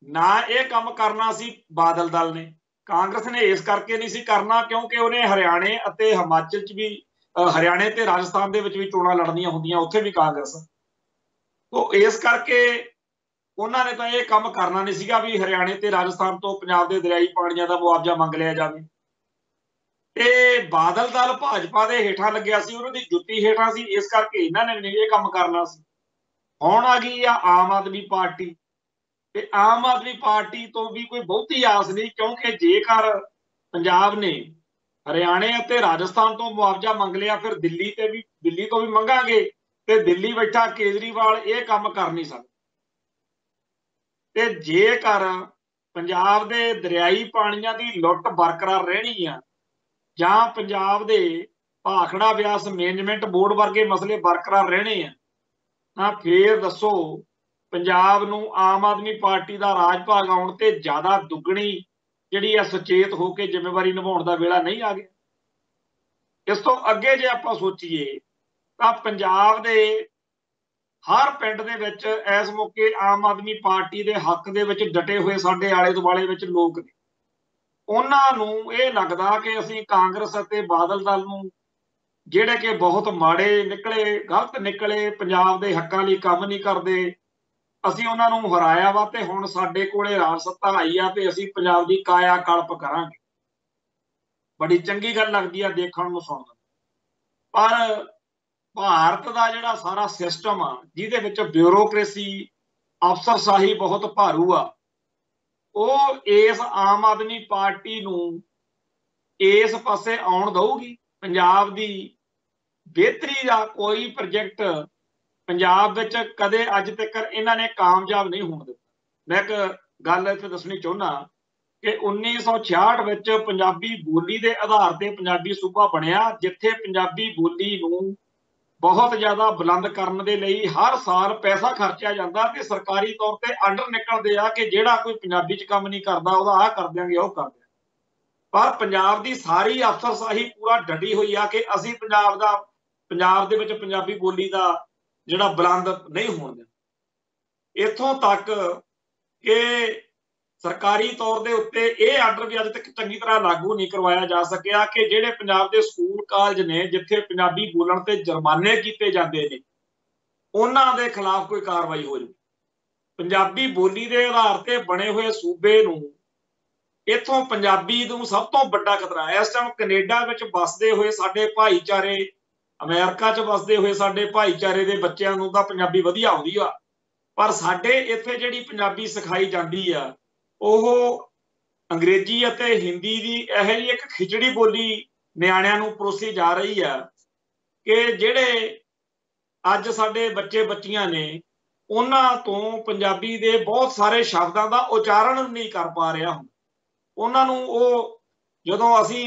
ਨਾ ਇਹ ਕੰਮ ਕਰਨਾ ਸੀ ਬਾਦਲ ਦਲ ਨੇ। ਕਾਂਗਰਸ ਨੇ ਇਸ ਕਰਕੇ ਨਹੀਂ ਸੀ ਕਰਨਾ ਕਿਉਂਕਿ ਉਹਨੇ ਹਰਿਆਣੇ ਅਤੇ ਹਿਮਾਚਲ 'ਚ ਵੀ, ਹਰਿਆਣੇ ਤੇ ਰਾਜਸਥਾਨ ਦੇ ਵਿੱਚ ਵੀ ਚੋਣਾਂ ਲੜਨੀਆਂ ਹੁੰਦੀਆਂ, ਉੱਥੇ ਵੀ ਕਾਂਗਰਸ। ਤੋਂ ਇਸ ਕਰਕੇ ਉਹਨਾਂ ਨੇ ਤਾਂ ਇਹ ਕੰਮ ਕਰਨਾ ਨਹੀਂ ਸੀਗਾ ਵੀ ਹਰਿਆਣੇ ਤੇ ਰਾਜਸਥਾਨ ਤੋਂ ਪੰਜਾਬ ਦੇ ਦਰਿਆਈ ਪਾਣੀਆਂ ਦਾ ਮੁਆਵਜ਼ਾ ਮੰਗ ਲਿਆ ਜਾਵੇ। ਤੇ ਬਾਦਲ ਦਲ ਭਾਜਪਾ ਦੇ ਹੇਠਾਂ ਲੱਗਿਆ ਸੀ, ਉਹਨਾਂ ਦੀ ਜੁੱਤੀ ਹੇਠਾਂ ਸੀ, ਇਸ ਕਰਕੇ ਇਹਨਾਂ ਨੇ ਨਹੀਂ ਇਹ ਕੰਮ ਕਰਨਾ ਸੀ। ਹੁਣ ਆ ਗਈ ਆ ਆਮ ਆਦਮੀ ਪਾਰਟੀ, ਤੇ ਆਮ ਆਦਮੀ ਪਾਰਟੀ ਤੋਂ ਵੀ ਕੋਈ ਬਹੁਤੀ ਆਸ ਨਹੀਂ ਕਿਉਂਕਿ ਜੇਕਰ ਪੰਜਾਬ ਨੇ ਹਰਿਆਣੇ ਅਤੇ ਰਾਜਸਥਾਨ ਤੋਂ ਮੁਆਵਜ਼ਾ ਮੰਗ ਲਿਆ ਫਿਰ ਦਿੱਲੀ ਤੋਂ ਵੀ ਮੰਗਾਂਗੇ ਤੇ ਦਿੱਲੀ ਬੈਠਾ ਕੇਜਰੀਵਾਲ ਇਹ ਕੰਮ ਕਰ ਨਹੀਂ ਸਕਦਾ। ਤੇ ਜੇਕਰ ਪੰਜਾਬ ਦੇ ਦਰਿਆਈ ਪਾਣੀਆਂ ਦੀ ਲੁੱਟ ਬਰਕਰਾਰ ਰਹਿਣੀ ਆ ਜਾਂ ਪੰਜਾਬ ਦੇ ਭਾਖੜਾ ਬਿਆਸ ਮੈਨੇਜਮੈਂਟ ਬੋਰਡ ਵਰਗੇ ਮਸਲੇ ਬਰਕਰਾਰ ਰਹਿਣੇ ਆ ਤਾਂ ਫੇਰ ਦੱਸੋ ਪੰਜਾਬ ਨੂੰ ਆਮ ਆਦਮੀ ਪਾਰਟੀ ਦਾ ਰਾਜ ਭਾਗ ਆਉਣ ਤੇ ਜ਼ਿਆਦਾ ਦੁੱਗਣੀ ਜਿਹੜੀ ਆ ਸੁਚੇਤ ਹੋ ਕੇ ਜ਼ਿੰਮੇਵਾਰੀ ਨਿਭਾਉਣ ਦਾ ਵੇਲਾ ਨਹੀਂ ਆ ਗਿਆ। ਇਸ ਤੋਂ ਅੱਗੇ ਜੇ ਆਪਾਂ ਸੋਚੀਏ ਤਾਂ ਪੰਜਾਬ ਦੇ ਹਰ ਪਿੰਡ ਦੇ ਵਿੱਚ ਇਸ ਮੌਕੇ ਆਮ ਆਦਮੀ ਪਾਰਟੀ ਦੇ ਹੱਕ ਦੇ ਵਿੱਚ ਡਟੇ ਹੋਏ ਸਾਡੇ ਆਲੇ ਦੁਆਲੇ ਵਿੱਚ ਲੋਕ ਨੇ। ਉਹਨਾਂ ਨੂੰ ਇਹ ਲੱਗਦਾ ਕਿ ਅਸੀਂ ਕਾਂਗਰਸ ਅਤੇ ਬਾਦਲ ਦਲ ਨੂੰ, ਜਿਹੜੇ ਕਿ ਬਹੁਤ ਮਾੜੇ ਨਿਕਲੇ, ਗਲਤ ਨਿਕਲੇ, ਪੰਜਾਬ ਦੇ ਹੱਕਾਂ ਲਈ ਕੰਮ ਨਹੀਂ ਕਰਦੇ, ਅਸੀਂ ਉਹਨਾਂ ਨੂੰ ਹਰਾਇਆ ਵਾ ਤੇ ਹੁਣ ਸਾਡੇ ਕੋਲੇ ਰਾਜ ਸੱਤਾ ਆਈ ਆ ਤੇ ਅਸੀਂ ਪੰਜਾਬ ਦੀ ਕਾਇਆ ਕਲਪ ਕਰਾਂਗੇ। ਬੜੀ ਚੰਗੀ ਗੱਲ ਲੱਗਦੀ ਆ ਦੇਖਣ ਨੂੰ, ਸੁਣਨ ਨੂੰ। ਪਰ ਭਾਰਤ ਦਾ ਜਿਹੜਾ ਸਾਰਾ ਸਿਸਟਮ ਆ ਜਿਹਦੇ ਵਿੱਚ ਬਿਊਰੋਕ੍ਰੇਸੀ, ਅਫਸਰਸ਼ਾਹੀ ਬਹੁਤ ਭਾਰੂ ਆ, ਉਹ ਇਸ ਆਮ ਆਦਮੀ ਪਾਰਟੀ ਨੂੰ ਇਸ ਪਾਸੇ ਆਉਣ ਦਊਗੀ। ਪੰਜਾਬ ਦੀ ਬਿਹਤਰੀ ਦਾ ਕੋਈ ਪ੍ਰੋਜੈਕਟ ਪੰਜਾਬ ਵਿੱਚ ਕਦੇ ਅੱਜ ਤੱਕ ਇਹਨਾਂ ਨੇ ਕਾਮਯਾਬ ਨਹੀਂ ਹੋਣ ਦਿੱਤਾ। ਮੈਂ ਇੱਕ ਗੱਲ ਇੱਥੇ ਦੱਸਣੀ ਚਾਹੁੰਦਾ ਕਿ 1966 ਵਿੱਚ ਪੰਜਾਬੀ ਬੋਲੀ ਦੇ ਆਧਾਰ ਤੇ ਪੰਜਾਬੀ ਸੂਬਾ ਬਣਿਆ, ਜਿੱਥੇ ਪੰਜਾਬੀ ਬੋਲੀ ਨੂੰ ਬਹੁਤ ਜ਼ਿਆਦਾ ਬੁਲੰਦ ਕਰਨ ਦੇ ਲਈ ਹਰ ਸਾਲ ਪੈਸਾ ਖਰਚਿਆ ਜਾਂਦਾ ਤੇ ਸਰਕਾਰੀ ਤੌਰ ਤੇ ਆਰਡਰ ਨਿਕਲਦੇ ਆ ਕਿ ਜਿਹੜਾ ਕੋਈ ਪੰਜਾਬੀ 'ਚ ਕੰਮ ਨਹੀਂ ਕਰਦਾ ਉਹਦਾ ਆਹ ਕਰ ਦਿਆਂਗੇ, ਉਹ ਕਰ ਦਿਆਂਗੇ। ਪਰ ਪੰਜਾਬ ਦੀ ਸਾਰੀ ਅਫਸਰਸ਼ਾਹੀ ਪੂਰਾ ਡਟੀ ਹੋਈ ਆ ਕਿ ਅਸੀਂ ਪੰਜਾਬ ਦੇ ਵਿੱਚ ਪੰਜਾਬੀ ਬੋਲੀ ਦਾ ਜਿਹੜਾ ਬੁਲੰਦ ਨਹੀਂ ਹੋਣ ਦਿੰਦੇ। ਇੱਥੋਂ ਤੱਕ ਕਿ ਸਰਕਾਰੀ ਤੌਰ ਦੇ ਉੱਤੇ ਇਹ ਆਰਡਰ ਵੀ ਅੱਜ ਤੱਕ ਚੰਗੀ ਤਰ੍ਹਾਂ ਲਾਗੂ ਨਹੀਂ ਕਰਵਾਇਆ ਜਾ ਸਕਿਆ ਕਿ ਜਿਹੜੇ ਪੰਜਾਬ ਦੇ ਸਕੂਲ ਕਾਲਜ ਨੇ ਜਿੱਥੇ ਪੰਜਾਬੀ ਬੋਲਣ ਤੇ ਜੁਰਮਾਨੇ ਕੀਤੇ ਜਾਂਦੇ ਨੇ ਉਹਨਾਂ ਦੇ ਖਿਲਾਫ ਕੋਈ ਕਾਰਵਾਈ ਹੋ ਜਾਵੇ। ਪੰਜਾਬੀ ਬੋਲੀ ਦੇ ਆਧਾਰ ਤੇ ਬਣੇ ਹੋਏ ਸੂਬੇ ਨੂੰ ਇੱਥੋਂ ਪੰਜਾਬੀ ਨੂੰ ਸਭ ਤੋਂ ਵੱਡਾ ਖਤਰਾ ਹੈ। ਇਸ ਟਾਈਮ ਕੈਨੇਡਾ ਵਿੱਚ ਵੱਸਦੇ ਹੋਏ ਸਾਡੇ ਭਾਈਚਾਰੇ, ਅਮਰੀਕਾ 'ਚ ਵੱਸਦੇ ਹੋਏ ਸਾਡੇ ਭਾਈਚਾਰੇ ਦੇ ਬੱਚਿਆਂ ਨੂੰ ਤਾਂ ਪੰਜਾਬੀ ਵਧੀਆ ਆਉਂਦੀ ਆ, ਪਰ ਸਾਡੇ ਇੱਥੇ ਜਿਹੜੀ ਪੰਜਾਬੀ ਸਿਖਾਈ ਜਾਂਦੀ ਆ ਉਹ ਅੰਗਰੇਜ਼ੀ ਅਤੇ ਹਿੰਦੀ ਦੀ ਇਹੋ ਜਿਹੀ ਇੱਕ ਖਿਚੜੀ ਬੋਲੀ ਨਿਆਣਿਆਂ ਨੂੰ ਪਰੋਸੀ ਜਾ ਰਹੀ ਆ ਕਿ ਜਿਹੜੇ ਅੱਜ ਸਾਡੇ ਬੱਚੇ ਬੱਚੀਆਂ ਨੇ ਉਹਨਾਂ ਤੋਂ ਪੰਜਾਬੀ ਦੇ ਬਹੁਤ ਸਾਰੇ ਸ਼ਬਦਾਂ ਦਾ ਉਚਾਰਨ ਨਹੀਂ ਕਰ ਪਾ ਰਿਹਾ। ਉਹਨਾਂ ਨੂੰ ਉਹ ਜਦੋਂ ਅਸੀਂ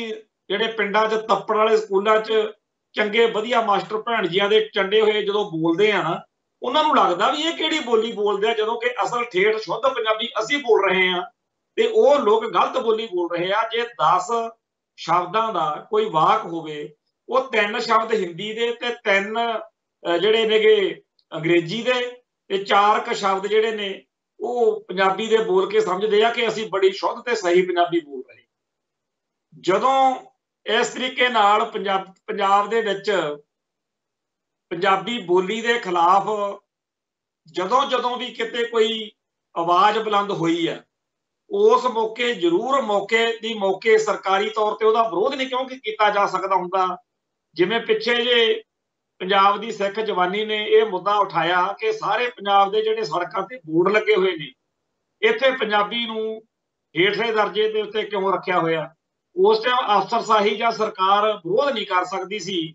ਜਿਹੜੇ ਪਿੰਡਾਂ 'ਚ ਤੱਪੜ ਵਾਲੇ ਸਕੂਲਾਂ 'ਚ ਚੰਗੇ ਵਧੀਆ ਮਾਸਟਰ ਭੈਣ ਜੀਆਂ ਦੇ ਚੰਡੇ ਹੋਏ ਜਦੋਂ ਬੋਲਦੇ ਆ ਨਾ, ਉਹਨਾਂ ਨੂੰ ਲੱਗਦਾ ਵੀ ਇਹ ਕਿਹੜੀ ਬੋਲੀ ਬੋਲਦੇ ਆ, ਜਦੋਂ ਕਿ ਅਸਲ ਠੇਠ ਸ਼ੁੱਧ ਪੰਜਾਬੀ ਅਸੀਂ ਬੋਲ ਰਹੇ ਹਾਂ ਤੇ ਉਹ ਲੋਕ ਗਲਤ ਬੋਲੀ ਬੋਲ ਰਹੇ ਆ। ਜੇ 10 ਸ਼ਬਦਾਂ ਦਾ ਕੋਈ ਵਾਕ ਹੋਵੇ, ਉਹ 3 ਸ਼ਬਦ ਹਿੰਦੀ ਦੇ ਤੇ 3 ਜਿਹੜੇ ਨੇਗੇ ਅੰਗਰੇਜ਼ੀ ਦੇ ਤੇ 4 ਸ਼ਬਦ ਜਿਹੜੇ ਨੇ ਉਹ ਪੰਜਾਬੀ ਦੇ ਬੋਲ ਕੇ ਸਮਝਦੇ ਆ ਕਿ ਅਸੀਂ ਬੜੀ ਸ਼ੁੱਧ ਤੇ ਸਹੀ ਪੰਜਾਬੀ ਬੋਲ ਰਹੇ। ਜਦੋਂ ਇਸ ਤਰੀਕੇ ਨਾਲ ਪੰਜਾਬ ਦੇ ਵਿੱਚ ਪੰਜਾਬੀ ਬੋਲੀ ਦੇ ਖਿਲਾਫ ਜਦੋਂ ਵੀ ਕਿਤੇ ਕੋਈ ਆਵਾਜ਼ ਬੁਲੰਦ ਹੋਈ ਹੈ, ਉਸ ਮੌਕੇ ਜ਼ਰੂਰ ਮੌਕੇ ਸਰਕਾਰੀ ਤੌਰ ਤੇ ਉਹਦਾ ਵਿਰੋਧ ਨਹੀਂ ਕਿਉਂਕਿ ਕੀਤਾ ਜਾ ਸਕਦਾ ਹੁੰਦਾ। ਜਿਵੇਂ ਪਿੱਛੇ ਜੇ ਪੰਜਾਬ ਦੀ ਸਿੱਖ ਜਵਾਨੀ ਨੇ ਇਹ ਮੁੱਦਾ ਉਠਾਇਆ ਕਿ ਸਾਰੇ ਪੰਜਾਬ ਦੇ ਜਿਹੜੇ ਸੜਕਾਂ ਤੇ ਬੋਰਡ ਲੱਗੇ ਹੋਏ ਨੇ, ਇੱਥੇ ਪੰਜਾਬੀ ਨੂੰ ਹੇਠਲੇ ਦਰਜੇ ਦੇ ਉੱਤੇ ਕਿਉਂ ਰੱਖਿਆ ਹੋਇਆ। ਉਸ ਟਾਈਮ ਅਫਸਰਸ਼ਾਹੀ ਜਾਂ ਸਰਕਾਰ ਵਿਰੋਧ ਨਹੀਂ ਕਰ ਸਕਦੀ ਸੀ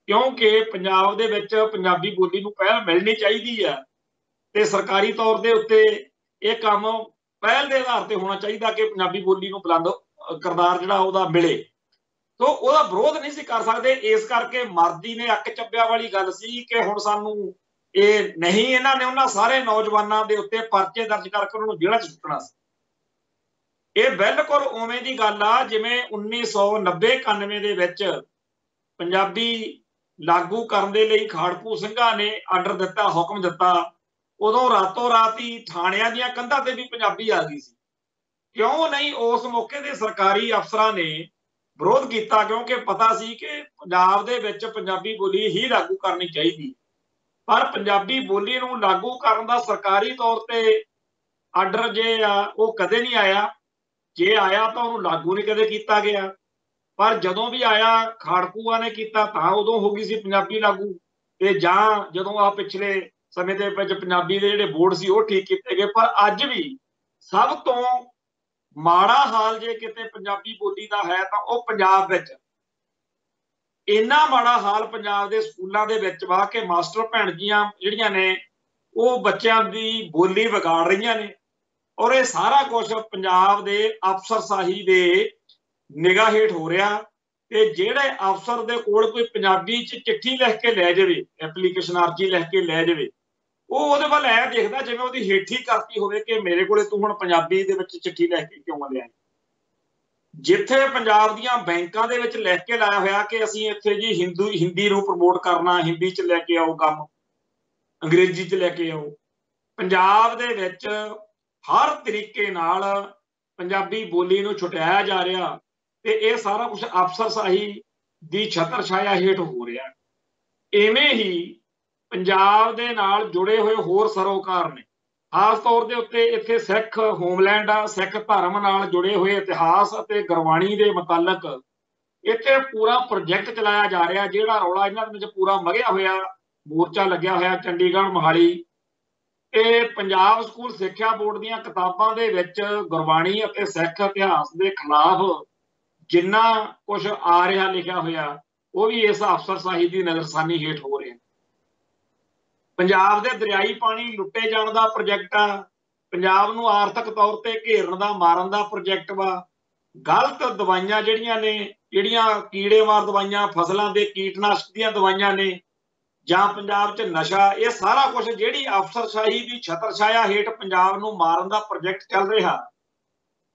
ਕਿਉਂਕਿ ਪੰਜਾਬ ਦੇ ਵਿੱਚ ਪੰਜਾਬੀ ਬੋਲੀ ਨੂੰ ਪਹਿਲ ਮਿਲਣੀ ਚਾਹੀਦੀ ਆ ਤੇ ਸਰਕਾਰੀ ਤੌਰ ਦੇ ਉੱਤੇ ਇਹ ਕੰਮ ਪਹਿਲ ਦੇ ਆਧਾਰ ਤੇ ਹੋਣਾ ਚਾਹੀਦਾ ਕਿ ਪੰਜਾਬੀ ਬੋਲੀ ਨੂੰ ਬੁਲੰਦ ਕਿਰਦਾਰ ਜਿਹੜਾ ਉਹਦਾ ਮਿਲੇ। ਤੋ ਉਹਦਾ ਵਿਰੋਧ ਨਹੀਂ ਸੀ ਕਰ ਸਕਦੇ। ਇਸ ਕਰਕੇ ਮਰਦੀ ਨੇ ਅੱਕ ਚੱਬਿਆ ਵਾਲੀ ਗੱਲ ਸੀ ਕਿ ਹੁਣ ਸਾਨੂੰ ਇਹ ਨਹੀਂ, ਇਹਨਾਂ ਨੇ ਉਹਨਾਂ ਸਾਰੇ ਨੌਜਵਾਨਾਂ ਦੇ ਉੱਤੇ ਪਰਚੇ ਦਰਜ ਕਰਕੇ ਉਹਨਾਂ ਨੂੰ ਜੇਲ੍ਹਾਂ 'ਚ ਸੁੱਟਣਾ ਸੀ। ਇਹ ਬਿਲਕੁਲ ਉਵੇਂ ਦੀ ਗੱਲ ਆ ਜਿਵੇਂ 1990-91 ਦੇ ਵਿੱਚ ਪੰਜਾਬੀ ਲਾਗੂ ਕਰਨ ਦੇ ਲਈ ਖਾੜਕੂ ਸਿੰਘਾਂ ਨੇ ਆਰਡਰ ਦਿੱਤਾ, ਹੁਕਮ ਦਿੱਤਾ, ਉਦੋਂ ਰਾਤੋਂ ਰਾਤ ਹੀ ਥਾਣਿਆਂ ਦੀਆਂ ਕੰਧਾਂ ਤੇ ਵੀ ਪੰਜਾਬੀ ਆ ਗਈ ਸੀ। ਕਿਉਂ ਨਹੀਂ ਉਸ ਮੌਕੇ ਦੇ ਸਰਕਾਰੀ ਅਫਸਰਾਂ ਨੇ ਵਿਰੋਧ ਕੀਤਾ? ਕਿਉਂਕਿ ਪਤਾ ਸੀ ਕਿ ਪੰਜਾਬ ਦੇ ਵਿੱਚ ਪੰਜਾਬੀ ਬੋਲੀ ਹੀ ਲਾਗੂ ਕਰਨੀ ਚਾਹੀਦੀ, ਪਰ ਪੰਜਾਬੀ ਬੋਲੀ ਨੂੰ ਲਾਗੂ ਕਰਨ ਦਾ ਸਰਕਾਰੀ ਤੌਰ ਤੇ ਆਰਡਰ ਜੇ ਆ ਉਹ ਕਦੇ ਨਹੀਂ ਆਇਆ। ਜੇ ਆਇਆ ਤਾਂ ਉਹਨੂੰ ਲਾਗੂ ਨਹੀਂ ਕਦੇ ਕੀਤਾ ਗਿਆ, ਪਰ ਜਦੋਂ ਵੀ ਆਇਆ ਖਾੜਕੂਆਂ ਨੇ ਕੀਤਾ ਤਾਂ ਉਦੋਂ ਹੋ ਗਈ ਸੀ ਪੰਜਾਬੀ ਲਾਗੂ। ਤੇ ਜਾਂ ਜਦੋਂ ਆ ਪਿਛਲੇ ਸਮੇਂ ਦੇ ਵਿੱਚ ਪੰਜਾਬੀ ਦੇ ਜਿਹੜੇ ਬੋਰਡ ਸੀ ਉਹ ਠੀਕ ਕੀਤੇ ਗਏ। ਪਰ ਅੱਜ ਵੀ ਸਭ ਤੋਂ ਮਾੜਾ ਹਾਲ ਜੇ ਕਿਤੇ ਪੰਜਾਬੀ ਬੋਲੀ ਦਾ ਹੈ ਤਾਂ ਉਹ ਪੰਜਾਬ ਵਿੱਚ। ਇੰਨਾ ਮਾੜਾ ਹਾਲ ਪੰਜਾਬ ਦੇ ਸਕੂਲਾਂ ਦੇ ਵਿੱਚ ਵਾ ਕਿ ਮਾਸਟਰ ਭੈਣ ਜੀਆਂ ਜਿਹੜੀਆਂ ਨੇ ਉਹ ਬੱਚਿਆਂ ਦੀ ਬੋਲੀ ਵਿਗਾੜ ਰਹੀਆਂ ਨੇ, ਔਰ ਇਹ ਸਾਰਾ ਕੁਝ ਪੰਜਾਬ ਦੇ ਅਫਸਰਸ਼ਾਹੀ ਦੇ ਨਿਗਾਹ ਹੇਠ ਹੋ ਰਿਹਾ। ਤੇ ਜਿਹੜੇ ਅਫਸਰ ਦੇ ਕੋਲ ਕੋਈ ਪੰਜਾਬੀ 'ਚ ਚਿੱਠੀ ਲਿਖ ਕੇ ਲੈ ਜਾਵੇ, ਐਪਲੀਕੇਸ਼ਨ ਅਰਜੀ ਲਿਖ ਕੇ ਲੈ ਜਾਵੇ, ਉਹ ਉਹਦੇ ਵੱਲ ਐ ਦੇਖਦਾ ਜਿਵੇਂ ਉਹਦੀ ਹੇਠੀ ਕਰਤੀ ਹੋਵੇ ਕਿ ਮੇਰੇ ਕੋਲੇ ਤੂੰ ਹੁਣ ਪੰਜਾਬੀ ਦੇ ਵਿੱਚ ਚਿੱਠੀ ਲੈ ਕੇ ਕਿਉਂ ਲਿਆਈ। ਜਿੱਥੇ ਪੰਜਾਬ ਦੀਆਂ ਬੈਂਕਾਂ ਦੇ ਵਿੱਚ ਲਿਖ ਕੇ ਲਾਇਆ ਹੋਇਆ ਕਿ ਅਸੀਂ ਇੱਥੇ ਜੀ ਹਿੰਦੀ ਨੂੰ ਪ੍ਰਮੋਟ ਕਰਨਾ, ਹਿੰਦੀ 'ਚ ਲੈ ਕੇ ਆਓ ਕੰਮ, ਅੰਗਰੇਜ਼ੀ 'ਚ ਲੈ ਕੇ ਆਓ। ਪੰਜਾਬ ਦੇ ਵਿੱਚ ਹਰ ਤਰੀਕੇ ਨਾਲ ਪੰਜਾਬੀ ਬੋਲੀ ਨੂੰ ਛੁਟਾਇਆ ਜਾ ਰਿਹਾ ਤੇ ਇਹ ਸਾਰਾ ਕੁਝ ਅਫਸਰਸ਼ਾਹੀ ਦੀ ਛਤਰ ਛਾਇਆ ਹੇਠ ਹੋ ਰਿਹਾ। ਇਵੇਂ ਹੀ ਪੰਜਾਬ ਦੇ ਨਾਲ ਜੁੜੇ ਹੋਏ ਹੋਰ ਸਰੋਕਾਰ ਨੇ, ਖਾਸ ਤੌਰ ਦੇ ਉੱਤੇ ਇੱਥੇ ਸਿੱਖ ਹੋਮਲੈਂਡ ਆ, ਸਿੱਖ ਧਰਮ ਨਾਲ ਜੁੜੇ ਹੋਏ ਇਤਿਹਾਸ ਅਤੇ ਗੁਰਬਾਣੀ ਦੇ ਮੁਤਲਕ ਇੱਥੇ ਪੂਰਾ ਪ੍ਰੋਜੈਕਟ ਚਲਾਇਆ ਜਾ ਰਿਹਾ। ਜਿਹੜਾ ਰੌਲਾ ਇਹਨਾਂ ਦੇ ਵਿੱਚ ਪੂਰਾ ਮਗਿਆ ਹੋਇਆ, ਮੋਰਚਾ ਲੱਗਿਆ ਹੋਇਆ ਚੰਡੀਗੜ੍ਹ, ਮੋਹਾਲੀ। ਇਹ ਪੰਜਾਬ ਸਕੂਲ ਸਿੱਖਿਆ ਬੋਰਡ ਦੀਆਂ ਕਿਤਾਬਾਂ ਦੇ ਵਿੱਚ ਗੁਰਬਾਣੀ ਅਤੇ ਸਿੱਖ ਇਤਿਹਾਸ ਦੇ ਖਿਲਾਫ ਜਿੰਨਾ ਕੁਝ ਆ ਰਿਹਾ ਲਿਖਿਆ ਹੋਇਆ ਉਹ ਵੀ ਇਸ ਅਫਸਰਸ਼ਾਹੀ ਦੀ ਨਜ਼ਰਸਾਨੀ ਹੇਠ ਹੋ ਰਿਹਾ। ਪੰਜਾਬ ਦੇ ਦਰਿਆਈ ਪਾਣੀ ਲੁੱਟੇ ਜਾਣ ਦਾ ਪ੍ਰੋਜੈਕਟ ਆ, ਪੰਜਾਬ ਨੂੰ ਆਰਥਿਕ ਤੌਰ ਤੇ ਘੇਰਨ ਦਾ, ਮਾਰਨ ਦਾ ਪ੍ਰੋਜੈਕਟ ਵਾ। ਗਲਤ ਦਵਾਈਆਂ ਜਿਹੜੀਆਂ ਨੇ, ਜਿਹੜੀਆਂ ਕੀੜੇਮਾਰ ਦਵਾਈਆਂ, ਫਸਲਾਂ ਦੇ ਕੀਟਨਾਸ਼ਕ ਦੀਆਂ ਦਵਾਈਆਂ ਨੇ, ਜਾਂ ਪੰਜਾਬ 'ਚ ਨਸ਼ਾ, ਇਹ ਸਾਰਾ ਕੁਝ ਜਿਹੜੀ ਅਫਸਰਸ਼ਾਹੀ ਦੀ ਛਤਰ ਛਾਇਆ ਹੇਠ ਪੰਜਾਬ ਨੂੰ ਮਾਰਨ ਦਾ ਪ੍ਰੋਜੈਕਟ ਚੱਲ ਰਿਹਾ,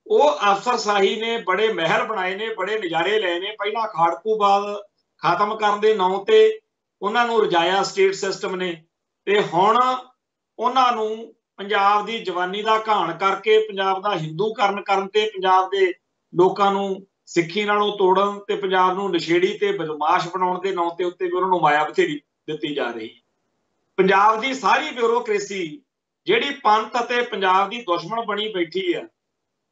ਉਹ ਅਫਸਰਸ਼ਾਹੀ ਨੇ ਬੜੇ ਮਹਿਲ ਬਣਾਏ ਨੇ, ਬੜੇ ਨਜ਼ਾਰੇ ਲਏ ਨੇ। ਪਹਿਲਾਂ ਖਾੜਕੂਵਾਦ ਖਤਮ ਕਰਨ ਦੇ ਨਾਂ ਤੇ ਉਹਨਾਂ ਨੂੰ ਰਜਾਇਆ ਸਟੇਟ ਸਿਸਟਮ ਨੇ, ਤੇ ਹੁਣ ਉਹਨਾਂ ਨੂੰ ਪੰਜਾਬ ਦੀ ਜਵਾਨੀ ਦਾ ਘਾਣ ਕਰਕੇ, ਪੰਜਾਬ ਦਾ ਹਿੰਦੂਕਰਨ ਕਰਨ ਤੇ, ਪੰਜਾਬ ਦੇ ਲੋਕਾਂ ਨੂੰ ਸਿੱਖੀ ਨਾਲੋਂ ਤੋੜਨ ਤੇ ਪੰਜਾਬ ਨੂੰ ਨਸ਼ੇੜੀ ਤੇ ਬਦਮਾਸ਼ ਬਣਾਉਣ ਦੇ ਨਾਂ ਤੇ ਉੱਤੇ ਵੀ ਉਹਨਾਂ ਨੂੰ ਮਾਇਆ ਬਥੇਰੀ ਦਿੱਤੀ ਜਾ ਰਹੀ। ਪੰਜਾਬ ਦੀ ਸਾਰੀ ਬਿਊਰੋਕ੍ਰੇਸੀ ਜਿਹੜੀ ਪੰਥ ਅਤੇ ਪੰਜਾਬ ਦੀ ਦੁਸ਼ਮਣ ਬਣੀ ਬੈਠੀ ਆ,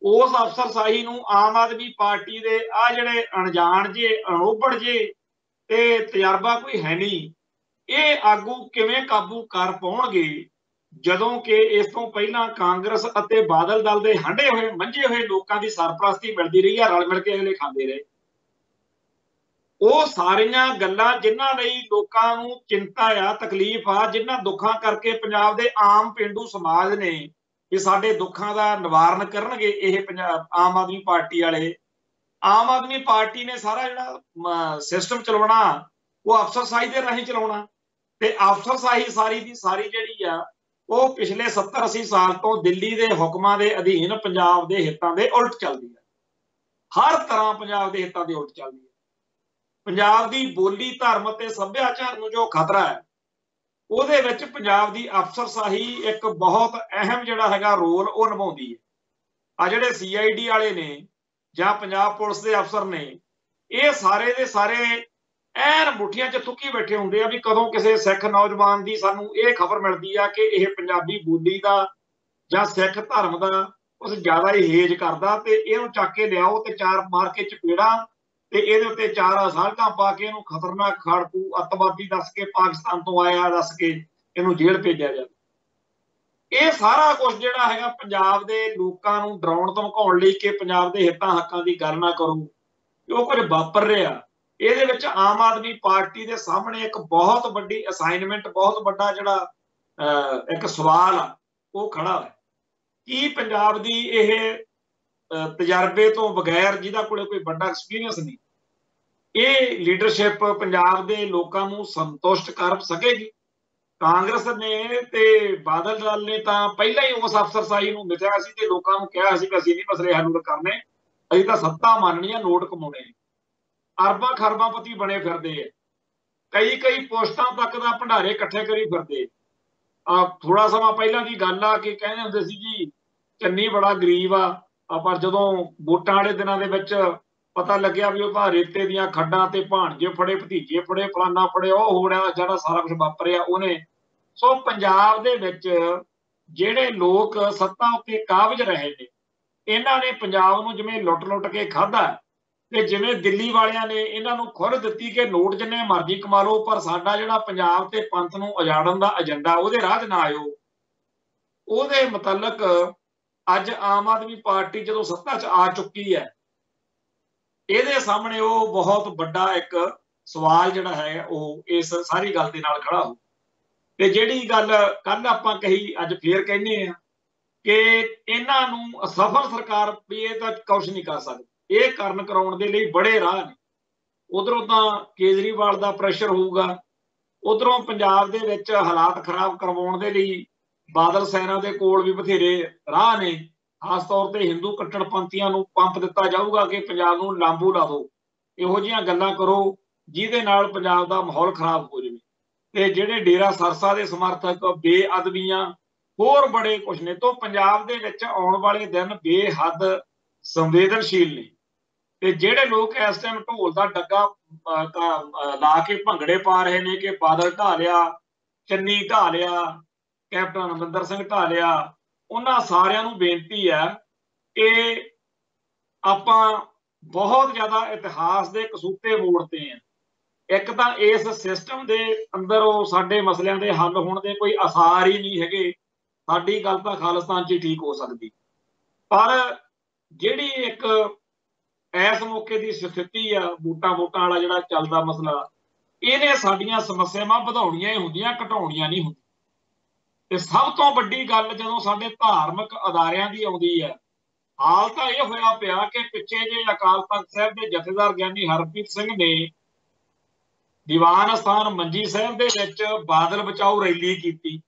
ਉਸ ਅਫਸਰਸ਼ਾਹੀ ਨੂੰ ਆਮ ਆਦਮੀ ਪਾਰਟੀ ਦੇ ਆ ਜਿਹੜੇ ਅਣਜਾਣ ਜੇ, ਅਣੋਭੜ ਜੇ ਤੇ ਤਜਰਬਾ ਕੋਈ ਹੈ ਨਹੀਂ, ਇਹ ਆਗੂ ਕਿਵੇਂ ਕਾਬੂ ਕਰ ਪਾਉਣਗੇ, ਜਦੋਂ ਕਿ ਇਸ ਤੋਂ ਪਹਿਲਾਂ ਕਾਂਗਰਸ ਅਤੇ ਬਾਦਲ ਦਲ ਦੇ ਹੰਢੇ ਹੋਏ ਮੰਝੇ ਹੋਏ ਲੋਕਾਂ ਦੀ ਸਰਪ੍ਰਸਤੀ ਮਿਲਦੀ ਰਹੀ ਆ, ਰਲ ਮਿਲ ਕੇ ਅਗਲੇ ਖਾਂਦੇ ਰਹੇ। ਉਹ ਸਾਰੀਆਂ ਗੱਲਾਂ ਜਿਨ੍ਹਾਂ ਲਈ ਲੋਕਾਂ ਨੂੰ ਚਿੰਤਾ ਆ, ਤਕਲੀਫ ਆ, ਜਿਨ੍ਹਾਂ ਦੁੱਖਾਂ ਕਰਕੇ ਪੰਜਾਬ ਦੇ ਆਮ ਪੇਂਡੂ ਸਮਾਜ ਨੇ ਇਹ ਸਾਡੇ ਦੁੱਖਾਂ ਦਾ ਨਿਵਾਰਨ ਕਰਨਗੇ ਇਹ ਆਮ ਆਦਮੀ ਪਾਰਟੀ ਵਾਲੇ। ਆਮ ਆਦਮੀ ਪਾਰਟੀ ਨੇ ਸਾਰਾ ਜਿਹੜਾ ਸਿਸਟਮ ਚਲਾਉਣਾ ਉਹ ਅਫਸਰਸ਼ਾਹੀ ਦੇ ਰਾਹੀਂ ਚਲਾਉਣਾ, ਤੇ ਅਫਸਰਸ਼ਾਹੀ ਸਾਰੀ ਦੀ ਸਾਰੀ ਜਿਹੜੀ ਆ ਉਹ ਪਿਛਲੇ 70-80 ਸਾਲ ਤੋਂ ਦਿੱਲੀ ਦੇ ਹੁਕਮਾਂ ਦੇ ਅਧੀਨ ਪੰਜਾਬ ਦੇ ਹਿੱਤਾਂ ਦੇ ਉਲਟ ਚੱਲਦੀ ਹੈ। ਹਰ ਤਰ੍ਹਾਂ ਪੰਜਾਬ ਦੇ ਹਿੱਤਾਂ ਦੇ ਉਲਟ ਚੱਲਦੀ ਹੈ। ਪੰਜਾਬ ਦੀ ਬੋਲੀ, ਧਰਮ ਅਤੇ ਸੱਭਿਆਚਾਰ ਨੂੰ ਜੋ ਖਤਰਾ ਹੈ, ਉਹਦੇ ਵਿੱਚ ਪੰਜਾਬ ਦੀ ਅਫਸਰਸ਼ਾਹੀ ਇੱਕ ਬਹੁਤ ਅਹਿਮ ਜਿਹੜਾ ਹੈਗਾ ਰੋਲ ਉਹ ਨਿਭਾਉਂਦੀ ਹੈ। ਆ ਜਿਹੜੇ CID ਵਾਲੇ ਨੇ ਜਾਂ ਪੰਜਾਬ ਪੁਲਿਸ ਦੇ ਅਫਸਰ ਨੇ, ਇਹ ਸਾਰੇ ਦੇ ਸਾਰੇ ਐਨ ਮੁੱਠੀਆਂ 'ਚ ਥੁੱਕੀ ਬੈਠੇ ਹੁੰਦੇ ਆ ਵੀ ਕਦੋਂ ਕਿਸੇ ਸਿੱਖ ਨੌਜਵਾਨ ਦੀ ਸਾਨੂੰ ਇਹ ਖਬਰ ਮਿਲਦੀ ਆ ਕਿ ਇਹ ਪੰਜਾਬੀ ਬੋਲੀ ਦਾ ਜਾਂ ਸਿੱਖ ਧਰਮ ਦਾ ਕੁਝ ਜ਼ਿਆਦਾ ਹੀ ਹੇਜ ਕਰਦਾ, ਤੇ ਇਹਨੂੰ ਚੱਕ ਕੇ ਲਿਆਓ ਤੇ ਚਾਰ ਮਾਰ ਕੇ ਚਪੇੜਾ ਤੇ ਇਹਦੇ ਉੱਤੇ 4 ਅਸਾਲਟਾਂ ਪਾ ਕੇ ਇਹਨੂੰ ਖਤਰਨਾਕ ਖਾੜਕੂ ਅੱਤਵਾਦੀ ਦੱਸ ਕੇ, ਪਾਕਿਸਤਾਨ ਤੋਂ ਆਇਆ ਦੱਸ ਕੇ ਇਹਨੂੰ ਜੇਲ੍ਹ ਭੇਜਿਆ ਜਾਵੇ। ਇਹ ਸਾਰਾ ਕੁਝ ਜਿਹੜਾ ਹੈਗਾ ਪੰਜਾਬ ਦੇ ਲੋਕਾਂ ਨੂੰ ਡਰਾਉਣ ਧਮਕਾਉਣ ਲਈ ਕਿ ਪੰਜਾਬ ਦੇ ਹਿੱਤਾਂ ਹੱਕਾਂ ਦੀ ਗੱਲ ਨਾ ਕਰੋ, ਉਹ ਕੁਝ ਵਾਪਰ ਰਿਹਾ। ਇਹਦੇ ਵਿੱਚ ਆਮ ਆਦਮੀ ਪਾਰਟੀ ਦੇ ਸਾਹਮਣੇ ਇੱਕ ਬਹੁਤ ਵੱਡੀ ਅਸਾਈਨਮੈਂਟ, ਬਹੁਤ ਵੱਡਾ ਜਿਹੜਾ ਇੱਕ ਸਵਾਲ ਆ ਉਹ ਖੜਾ ਹੈ। ਕੀ ਪੰਜਾਬ ਦੀ ਇਹ ਤਜਰਬੇ ਤੋਂ ਬਗੈਰ, ਜਿਹਦਾ ਕੋਲੇ ਕੋਈ ਵੱਡਾ ਐਕਸਪੀਰੀਅੰਸ ਨਹੀਂ, ਇਹ ਲੀਡਰਸ਼ਿਪ ਪੰਜਾਬ ਦੇ ਲੋਕਾਂ ਨੂੰ ਸੰਤੁਸ਼ਟ ਕਰ ਸਕੇਗੀ? ਕਾਂਗਰਸ ਨੇ ਤੇ ਬਾਦਲ ਦਲ ਨੇ ਤਾਂ ਪਹਿਲਾਂ ਹੀ ਉਸ ਅਫਸਰਸ਼ਾਹੀ ਨੂੰ ਮਿਥਿਆ ਸੀ ਤੇ ਲੋਕਾਂ ਨੂੰ ਕਿਹਾ ਸੀ ਕਿ ਅਸੀਂ ਨਹੀਂ ਮਸਲੇ ਹੱਲ ਕਰਨੇ, ਅਸੀਂ ਤਾਂ ਸੱਤਾ ਮੰਨਣੀ ਆ, ਨੋਟ ਕਮਾਉਣੇ। ਅਰਬਾਂ ਖਰਬਾਂਪਤੀ ਬਣੇ ਫਿਰਦੇ ਆ, ਕਈ ਪੋਸਟਾਂ ਤੱਕ ਦਾ ਭੰਡਾਰੇ ਇਕੱਠੇ ਕਰੀ ਫਿਰਦੇ। ਥੋੜਾ ਸਮਾਂ ਪਹਿਲਾਂ ਦੀ ਗੱਲ ਆ ਕਿ ਕਹਿੰਦੇ ਹੁੰਦੇ ਸੀ ਜੀ ਚੰਨੀ ਬੜਾ ਗਰੀਬ ਆ, ਪਰ ਜਦੋਂ ਵੋਟਾਂ ਵਾਲੇ ਦਿਨਾਂ ਦੇ ਵਿੱਚ ਪਤਾ ਲੱਗਿਆ ਵੀ ਉਹ ਤਾਂ ਰੇਤੇ ਦੀਆਂ ਖੱਡਾਂ ਤੇ ਭਾਣਜੇ ਫੜੇ, ਭਤੀਜੇ ਫੜੇ, ਫਲਾਨਾ ਫੜੇ, ਉਹ ਹੋ ਰਿਹਾ ਜਿਹੜਾ ਸਾਰਾ ਕੁਝ ਵਾਪਰਿਆ ਉਹਨੇ। ਸੋ ਪੰਜਾਬ ਦੇ ਵਿੱਚ ਜਿਹੜੇ ਲੋਕ ਸੱਤਾ ਉੱਤੇ ਕਾਬਜ਼ ਰਹੇ ਨੇ, ਇਹਨਾਂ ਨੇ ਪੰਜਾਬ ਨੂੰ ਜਿਵੇਂ ਲੁੱਟ ਕੇ ਖਾਧਾ, ਤੇ ਜਿਵੇਂ ਦਿੱਲੀ ਵਾਲਿਆਂ ਨੇ ਇਹਨਾਂ ਨੂੰ ਖੁਰ ਦਿੱਤੀ ਕਿ ਨੋਟ ਜਿੰਨੇ ਮਰਜ਼ੀ ਕਮਾ ਲਓ, ਪਰ ਸਾਡਾ ਜਿਹੜਾ ਪੰਜਾਬ ਤੇ ਪੰਥ ਨੂੰ ਉਜਾੜਨ ਦਾ ਏਜੰਡਾ ਉਹਦੇ ਰਾਹ 'ਚ ਨਾ ਆਇਓ। ਉਹਦੇ ਮੁਤਲਕ ਅੱਜ ਆਮ ਆਦਮੀ ਪਾਰਟੀ ਜਦੋਂ ਸੱਤਾ 'ਚ ਆ ਚੁੱਕੀ ਹੈ, ਇਹਦੇ ਸਾਹਮਣੇ ਉਹ ਬਹੁਤ ਵੱਡਾ ਇੱਕ ਸਵਾਲ ਜਿਹੜਾ ਹੈ ਉਹ ਇਸ ਸਾਰੀ ਗੱਲ ਦੇ ਨਾਲ ਖੜਾ ਹੋ। ਤੇ ਜਿਹੜੀ ਗੱਲ ਕੱਲ ਆਪਾਂ ਕਹੀ, ਅੱਜ ਫੇਰ ਕਹਿੰਦੇ ਆ ਕਿ ਇਹਨਾਂ ਨੂੰ ਸਫਲ ਸਰਕਾਰ ਵੀ ਇਹ ਤਾਂ ਕੁਛ ਨਹੀਂ ਕਰ ਸਕਦੀ, ਇਹ ਕਰਨ ਕਰਾਉਣ ਦੇ ਲਈ ਬੜੇ ਰਾਹ ਨੇ। ਉਧਰੋਂ ਤਾਂ ਕੇਜਰੀਵਾਲ ਦਾ ਪ੍ਰੈਸ਼ਰ ਹੋਊਗਾ, ਉਧਰੋਂ ਪੰਜਾਬ ਦੇ ਵਿੱਚ ਹਾਲਾਤ ਖਰਾਬ ਕਰਵਾਉਣ ਦੇ ਲਈ ਬਾਦਲ ਸੈਨਾ ਦੇ ਕੋਲ ਵੀ ਬਥੇਰੇ ਰਾਹ ਨੇ। ਖਾਸ ਤੌਰ ਤੇ ਹਿੰਦੂ ਕੱਟੜਪੰਥੀਆਂ ਨੂੰ ਪੰਪ ਦਿੱਤਾ ਜਾਊਗਾ ਕਿ ਪੰਜਾਬ ਨੂੰ ਲਾਂਬੂ ਲਾ ਦਿਓ, ਇਹੋ ਜਿਹੀਆਂ ਗੱਲਾਂ ਕਰੋ ਜਿਹਦੇ ਨਾਲ ਪੰਜਾਬ ਦਾ ਮਾਹੌਲ ਖਰਾਬ ਹੋ ਜਾਵੇ। ਤੇ ਜਿਹੜੇ ਡੇਰਾ ਸਰਸਾ ਦੇ ਸਮਰਥਕ, ਬੇਅਦਬੀਆਂ, ਹੋਰ ਬੜੇ ਕੁਛ ਨੇ। ਤੋਂ ਪੰਜਾਬ ਦੇ ਵਿੱਚ ਆਉਣ ਵਾਲੇ ਦਿਨ ਬੇਹੱਦ ਸੰਵੇਦਨਸ਼ੀਲ ਨੇ, ਤੇ ਜਿਹੜੇ ਲੋਕ ਇਸ ਟਾਈਮ ਢੋਲ ਦਾ ਡੱਗਾ ਲਾ ਕੇ ਭੰਗੜੇ ਪਾ ਰਹੇ ਨੇ ਕਿ ਬਾਦਲ ਢਾਹ ਲਿਆ, ਚੰਨੀ ਢਾਹ ਲਿਆ, ਕੈਪਟਨ ਅਮਰਿੰਦਰ ਸਿੰਘ ਢਾਹ ਲਿਆ, ਉਹਨਾਂ ਸਾਰਿਆਂ ਨੂੰ ਬੇਨਤੀ ਹੈ ਕਿ ਆਪਾਂ ਬਹੁਤ ਜ਼ਿਆਦਾ ਇਤਿਹਾਸ ਦੇ ਕਸੂਤੇ ਮੋੜਤੇ ਆ। ਇੱਕ ਤਾਂ ਇਸ ਸਿਸਟਮ ਦੇ ਅੰਦਰ ਉਹ ਸਾਡੇ ਮਸਲਿਆਂ ਦੇ ਹੱਲ ਹੋਣ ਦੇ ਕੋਈ ਆਸਾਰ ਹੀ ਨਹੀਂ ਹੈਗੇ। ਸਾਡੀ ਗੱਲ ਤਾਂ ਖਾਲਿਸਤਾਨ 'ਚ ਹੀ ਠੀਕ ਹੋ ਸਕਦੀ, ਪਰ ਜਿਹੜੀ ਇੱਕ ਇਸ ਮੌਕੇ ਦੀ ਸਥਿਤੀ ਆ, ਵੋਟਾਂ ਵਾਲਾ ਜਿਹੜਾ ਚੱਲਦਾ ਮਸਲਾ, ਇਹਨੇ ਸਾਡੀਆਂ ਸਮੱਸਿਆਵਾਂ ਵਧਾਉਣੀਆਂ ਹੀ ਹੁੰਦੀਆਂ, ਘਟਾਉਣੀਆਂ ਨਹੀਂ ਹੁੰਦੀਆਂ। ਤੇ ਸਭ ਤੋਂ ਵੱਡੀ ਗੱਲ ਜਦੋਂ ਸਾਡੇ ਧਾਰਮਿਕ ਅਦਾਰਿਆਂ ਦੀ ਆਉਂਦੀ ਹੈ, ਹਾਲ ਤਾਂ ਇਹ ਹੋਇਆ ਪਿਆ ਕਿ ਪਿੱਛੇ ਜੇ ਅਕਾਲ ਤਖਤ ਸਾਹਿਬ ਦੇ ਜਥੇਦਾਰ ਗਿਆਨੀ ਹਰਪ੍ਰੀਤ ਸਿੰਘ ਨੇ ਦੀਵਾਨ ਅਸਥਾਨ ਮੰਜੀ ਸਾਹਿਬ ਦੇ ਵਿੱਚ ਬਾਦਲ ਬਚਾਓ ਰੈਲੀ ਕੀਤੀ।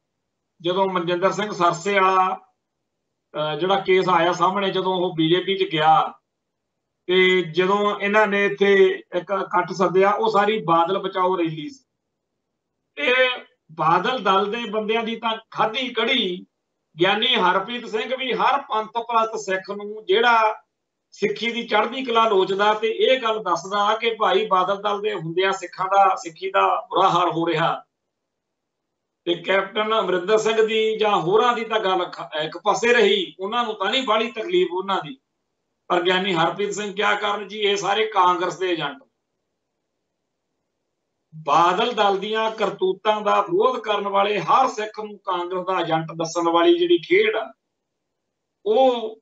ਜਦੋਂ ਮਨਜਿੰਦਰ ਸਿੰਘ ਸਰਸੇ ਵਾਲਾ ਜਿਹੜਾ ਕੇਸ ਆਇਆ ਸਾਹਮਣੇ, ਜਦੋਂ ਉਹ BJP 'ਚ ਗਿਆ ਤੇ ਜਦੋਂ ਇਹਨਾਂ ਨੇ ਇੱਥੇ ਇੱਕ ਇਕੱਠ ਸੱਦਿਆ, ਉਹ ਸਾਰੀ ਬਾਦਲ ਬਚਾਓ ਰੈਲੀ ਸੀ। ਤੇ ਬਾਦਲ ਦਲ ਦੇ ਬੰਦਿਆਂ ਦੀ ਤਾਂ ਖਾਧੀ ਕੜੀ ਗਿਆਨੀ ਹਰਪ੍ਰੀਤ ਸਿੰਘ ਵੀ ਹਰ ਪੰਥ ਪ੍ਰਸਤ ਸਿੱਖ ਨੂੰ ਜਿਹੜਾ ਸਿੱਖੀ ਦੀ ਚੜ੍ਹਦੀ ਕਲਾ ਲੋਚਦਾ ਤੇ ਇਹ ਗੱਲ ਦੱਸਦਾ ਕਿ ਭਾਈ ਬਾਦਲ ਦਲ ਦੇ ਹੁੰਦਿਆਂ ਸਿੱਖੀ ਦਾ ਬੁਰਾ ਹਾਲ ਹੋ ਰਿਹਾ, ਤੇ ਕੈਪਟਨ ਅਮਰਿੰਦਰ ਸਿੰਘ ਦੀ ਜਾਂ ਹੋਰਾਂ ਦੀ ਤਾਂ ਗੱਲ ਇੱਕ ਪਾਸੇ ਰਹੀ, ਉਹਨਾਂ ਨੂੰ ਤਾਂ ਨਹੀਂ ਬਾਹਲੀ ਤਕਲੀਫ ਉਹਨਾਂ ਦੀ, ਪਰ ਗਿਆਨੀ ਹਰਪ੍ਰੀਤ ਸਿੰਘ ਕਿਆ ਕਰਨ ਜੀ, ਇਹ ਸਾਰੇ ਕਾਂਗਰਸ ਦੇ ਏਜੰਟ, ਬਾਦਲ ਦਲ ਦੀਆਂ ਕਰਤੂਤਾਂ ਦਾ ਵਿਰੋਧ ਕਰਨ ਵਾਲੇ ਹਰ ਸਿੱਖ ਨੂੰ ਕਾਂਗਰਸ ਦਾ ਏਜੰਟ ਦੱਸਣ ਵਾਲੀ ਜਿਹੜੀ ਖੇਡ ਆ, ਉਹ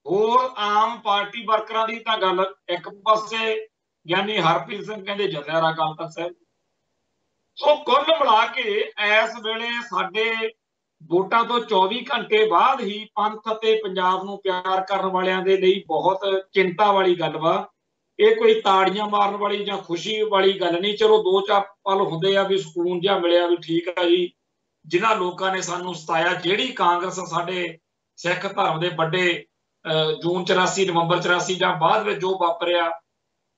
ਹੋਰ ਆਮ ਪਾਰਟੀ ਵਰਕਰਾਂ ਦੀ ਤਾਂ ਗੱਲ ਇੱਕ ਪਾਸੇ, ਗਿਆਨੀ ਹਰਪ੍ਰੀਤ ਸਿੰਘ ਕਹਿੰਦੇ ਜਥੇਦਾਰ ਅਕਾਲ ਤਖਤ ਸਾਹਿਬ। ਸੋ ਕੁੱਲ ਮਿਲਾ ਕੇ ਇਸ ਵੇਲੇ ਸਾਡੇ ਵੋਟਾਂ ਤੋਂ 24 ਘੰਟੇ ਬਾਅਦ ਹੀ ਪੰਥ ਅਤੇ ਪੰਜਾਬ ਨੂੰ ਪਿਆਰ ਕਰਨ ਵਾਲਿਆਂ ਦੇ ਲਈ ਬਹੁਤ ਚਿੰਤਾ ਵਾਲੀ ਗੱਲ ਵਾ। ਇਹ ਕੋਈ ਤਾੜੀਆਂ ਮਾਰਨ ਵਾਲੀ ਜਾਂ ਖੁਸ਼ੀ ਵਾਲੀ ਗੱਲ ਨਹੀਂ। ਚਲੋ 2-4 ਪਲ ਹੁੰਦੇ ਆ ਵੀ ਸਕੂਨ ਜਿਹਾ ਮਿਲਿਆ ਵੀ ਠੀਕ ਆ ਜੀ, ਜਿਨ੍ਹਾਂ ਲੋਕਾਂ ਨੇ ਸਾਨੂੰ ਸਤਾਇਆ, ਜਿਹੜੀ ਕਾਂਗਰਸ ਸਾਡੇ ਸਿੱਖ ਧਰਮ ਦੇ ਵੱਡੇ ਜੂਨ 84 ਨਵੰਬਰ 84 ਜਾਂ ਬਾਅਦ ਵਿੱਚ ਜੋ ਵਾਪਰਿਆ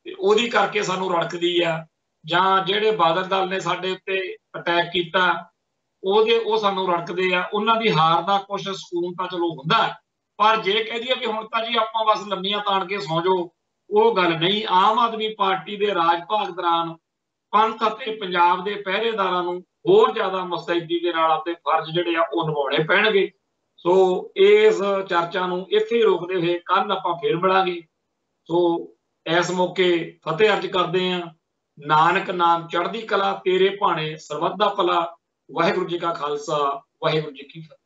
ਉਹਦੀ ਕਰਕੇ ਸਾਨੂੰ ਰੜਕਦੀ ਆ, ਜਾਂ ਜਿਹੜੇ ਬਾਦਲ ਦਲ ਨੇ ਸਾਡੇ ਉੱਤੇ ਅਟੈਕ ਕੀਤਾ ਉਹ ਸਾਨੂੰ ਰੜਕਦੇ ਆ, ਉਹਨਾਂ ਦੀ ਹਾਰ ਦਾ ਕੁਛ ਸਕੂਨ ਤਾਂ ਚਲੋ ਹੁੰਦਾ, ਪਰ ਜੇ ਕਹਿ ਦਈਏ ਵੀ ਹੁਣ ਤਾਂ ਜੀ ਆਪਾਂ ਬਸ ਲੰਮੀਆਂ ਤਾਣ ਕੇ ਸੌਂ ਜਾਓ, ਉਹ ਗੱਲ ਨਹੀਂ। ਆਮ ਆਦਮੀ ਪਾਰਟੀ ਦੇ ਰਾਜ ਭਾਗ ਦੌਰਾਨ ਪੰਥ ਅਤੇ ਪੰਜਾਬ ਦੇ ਪਹਿਰੇਦਾਰਾਂ ਨੂੰ ਹੋਰ ਜ਼ਿਆਦਾ ਮੁਸਤੈਦੀ ਦੇ ਨਾਲ ਆਪਣੇ ਫਰਜ਼ ਜਿਹੜੇ ਆ ਉਹ ਨਿਭਾਉਣੇ ਪੈਣਗੇ। ਸੋ ਇਸ ਚਰਚਾ ਨੂੰ ਇੱਥੇ ਹੀ ਰੋਕਦੇ ਹੋਏ ਕੱਲ ਆਪਾਂ ਫੇਰ ਮਿਲਾਂਗੇ। ਸੋ ਇਸ ਮੌਕੇ ਫਤਿਹ ਅਰਜ ਕਰਦੇ ਹਾਂ। ਨਾਨਕ ਨਾਮ ਚੜ੍ਹਦੀ ਕਲਾ, ਤੇਰੇ ਭਾਣੇ ਸਰਬੱਤ ਦਾ ਭਲਾ। ਵਾਹਿਗੁਰੂ ਜੀ ਕਾ ਖਾਲਸਾ, ਵਾਹਿਗੁਰੂ ਜੀ ਕੀ ਫਤਿਹ।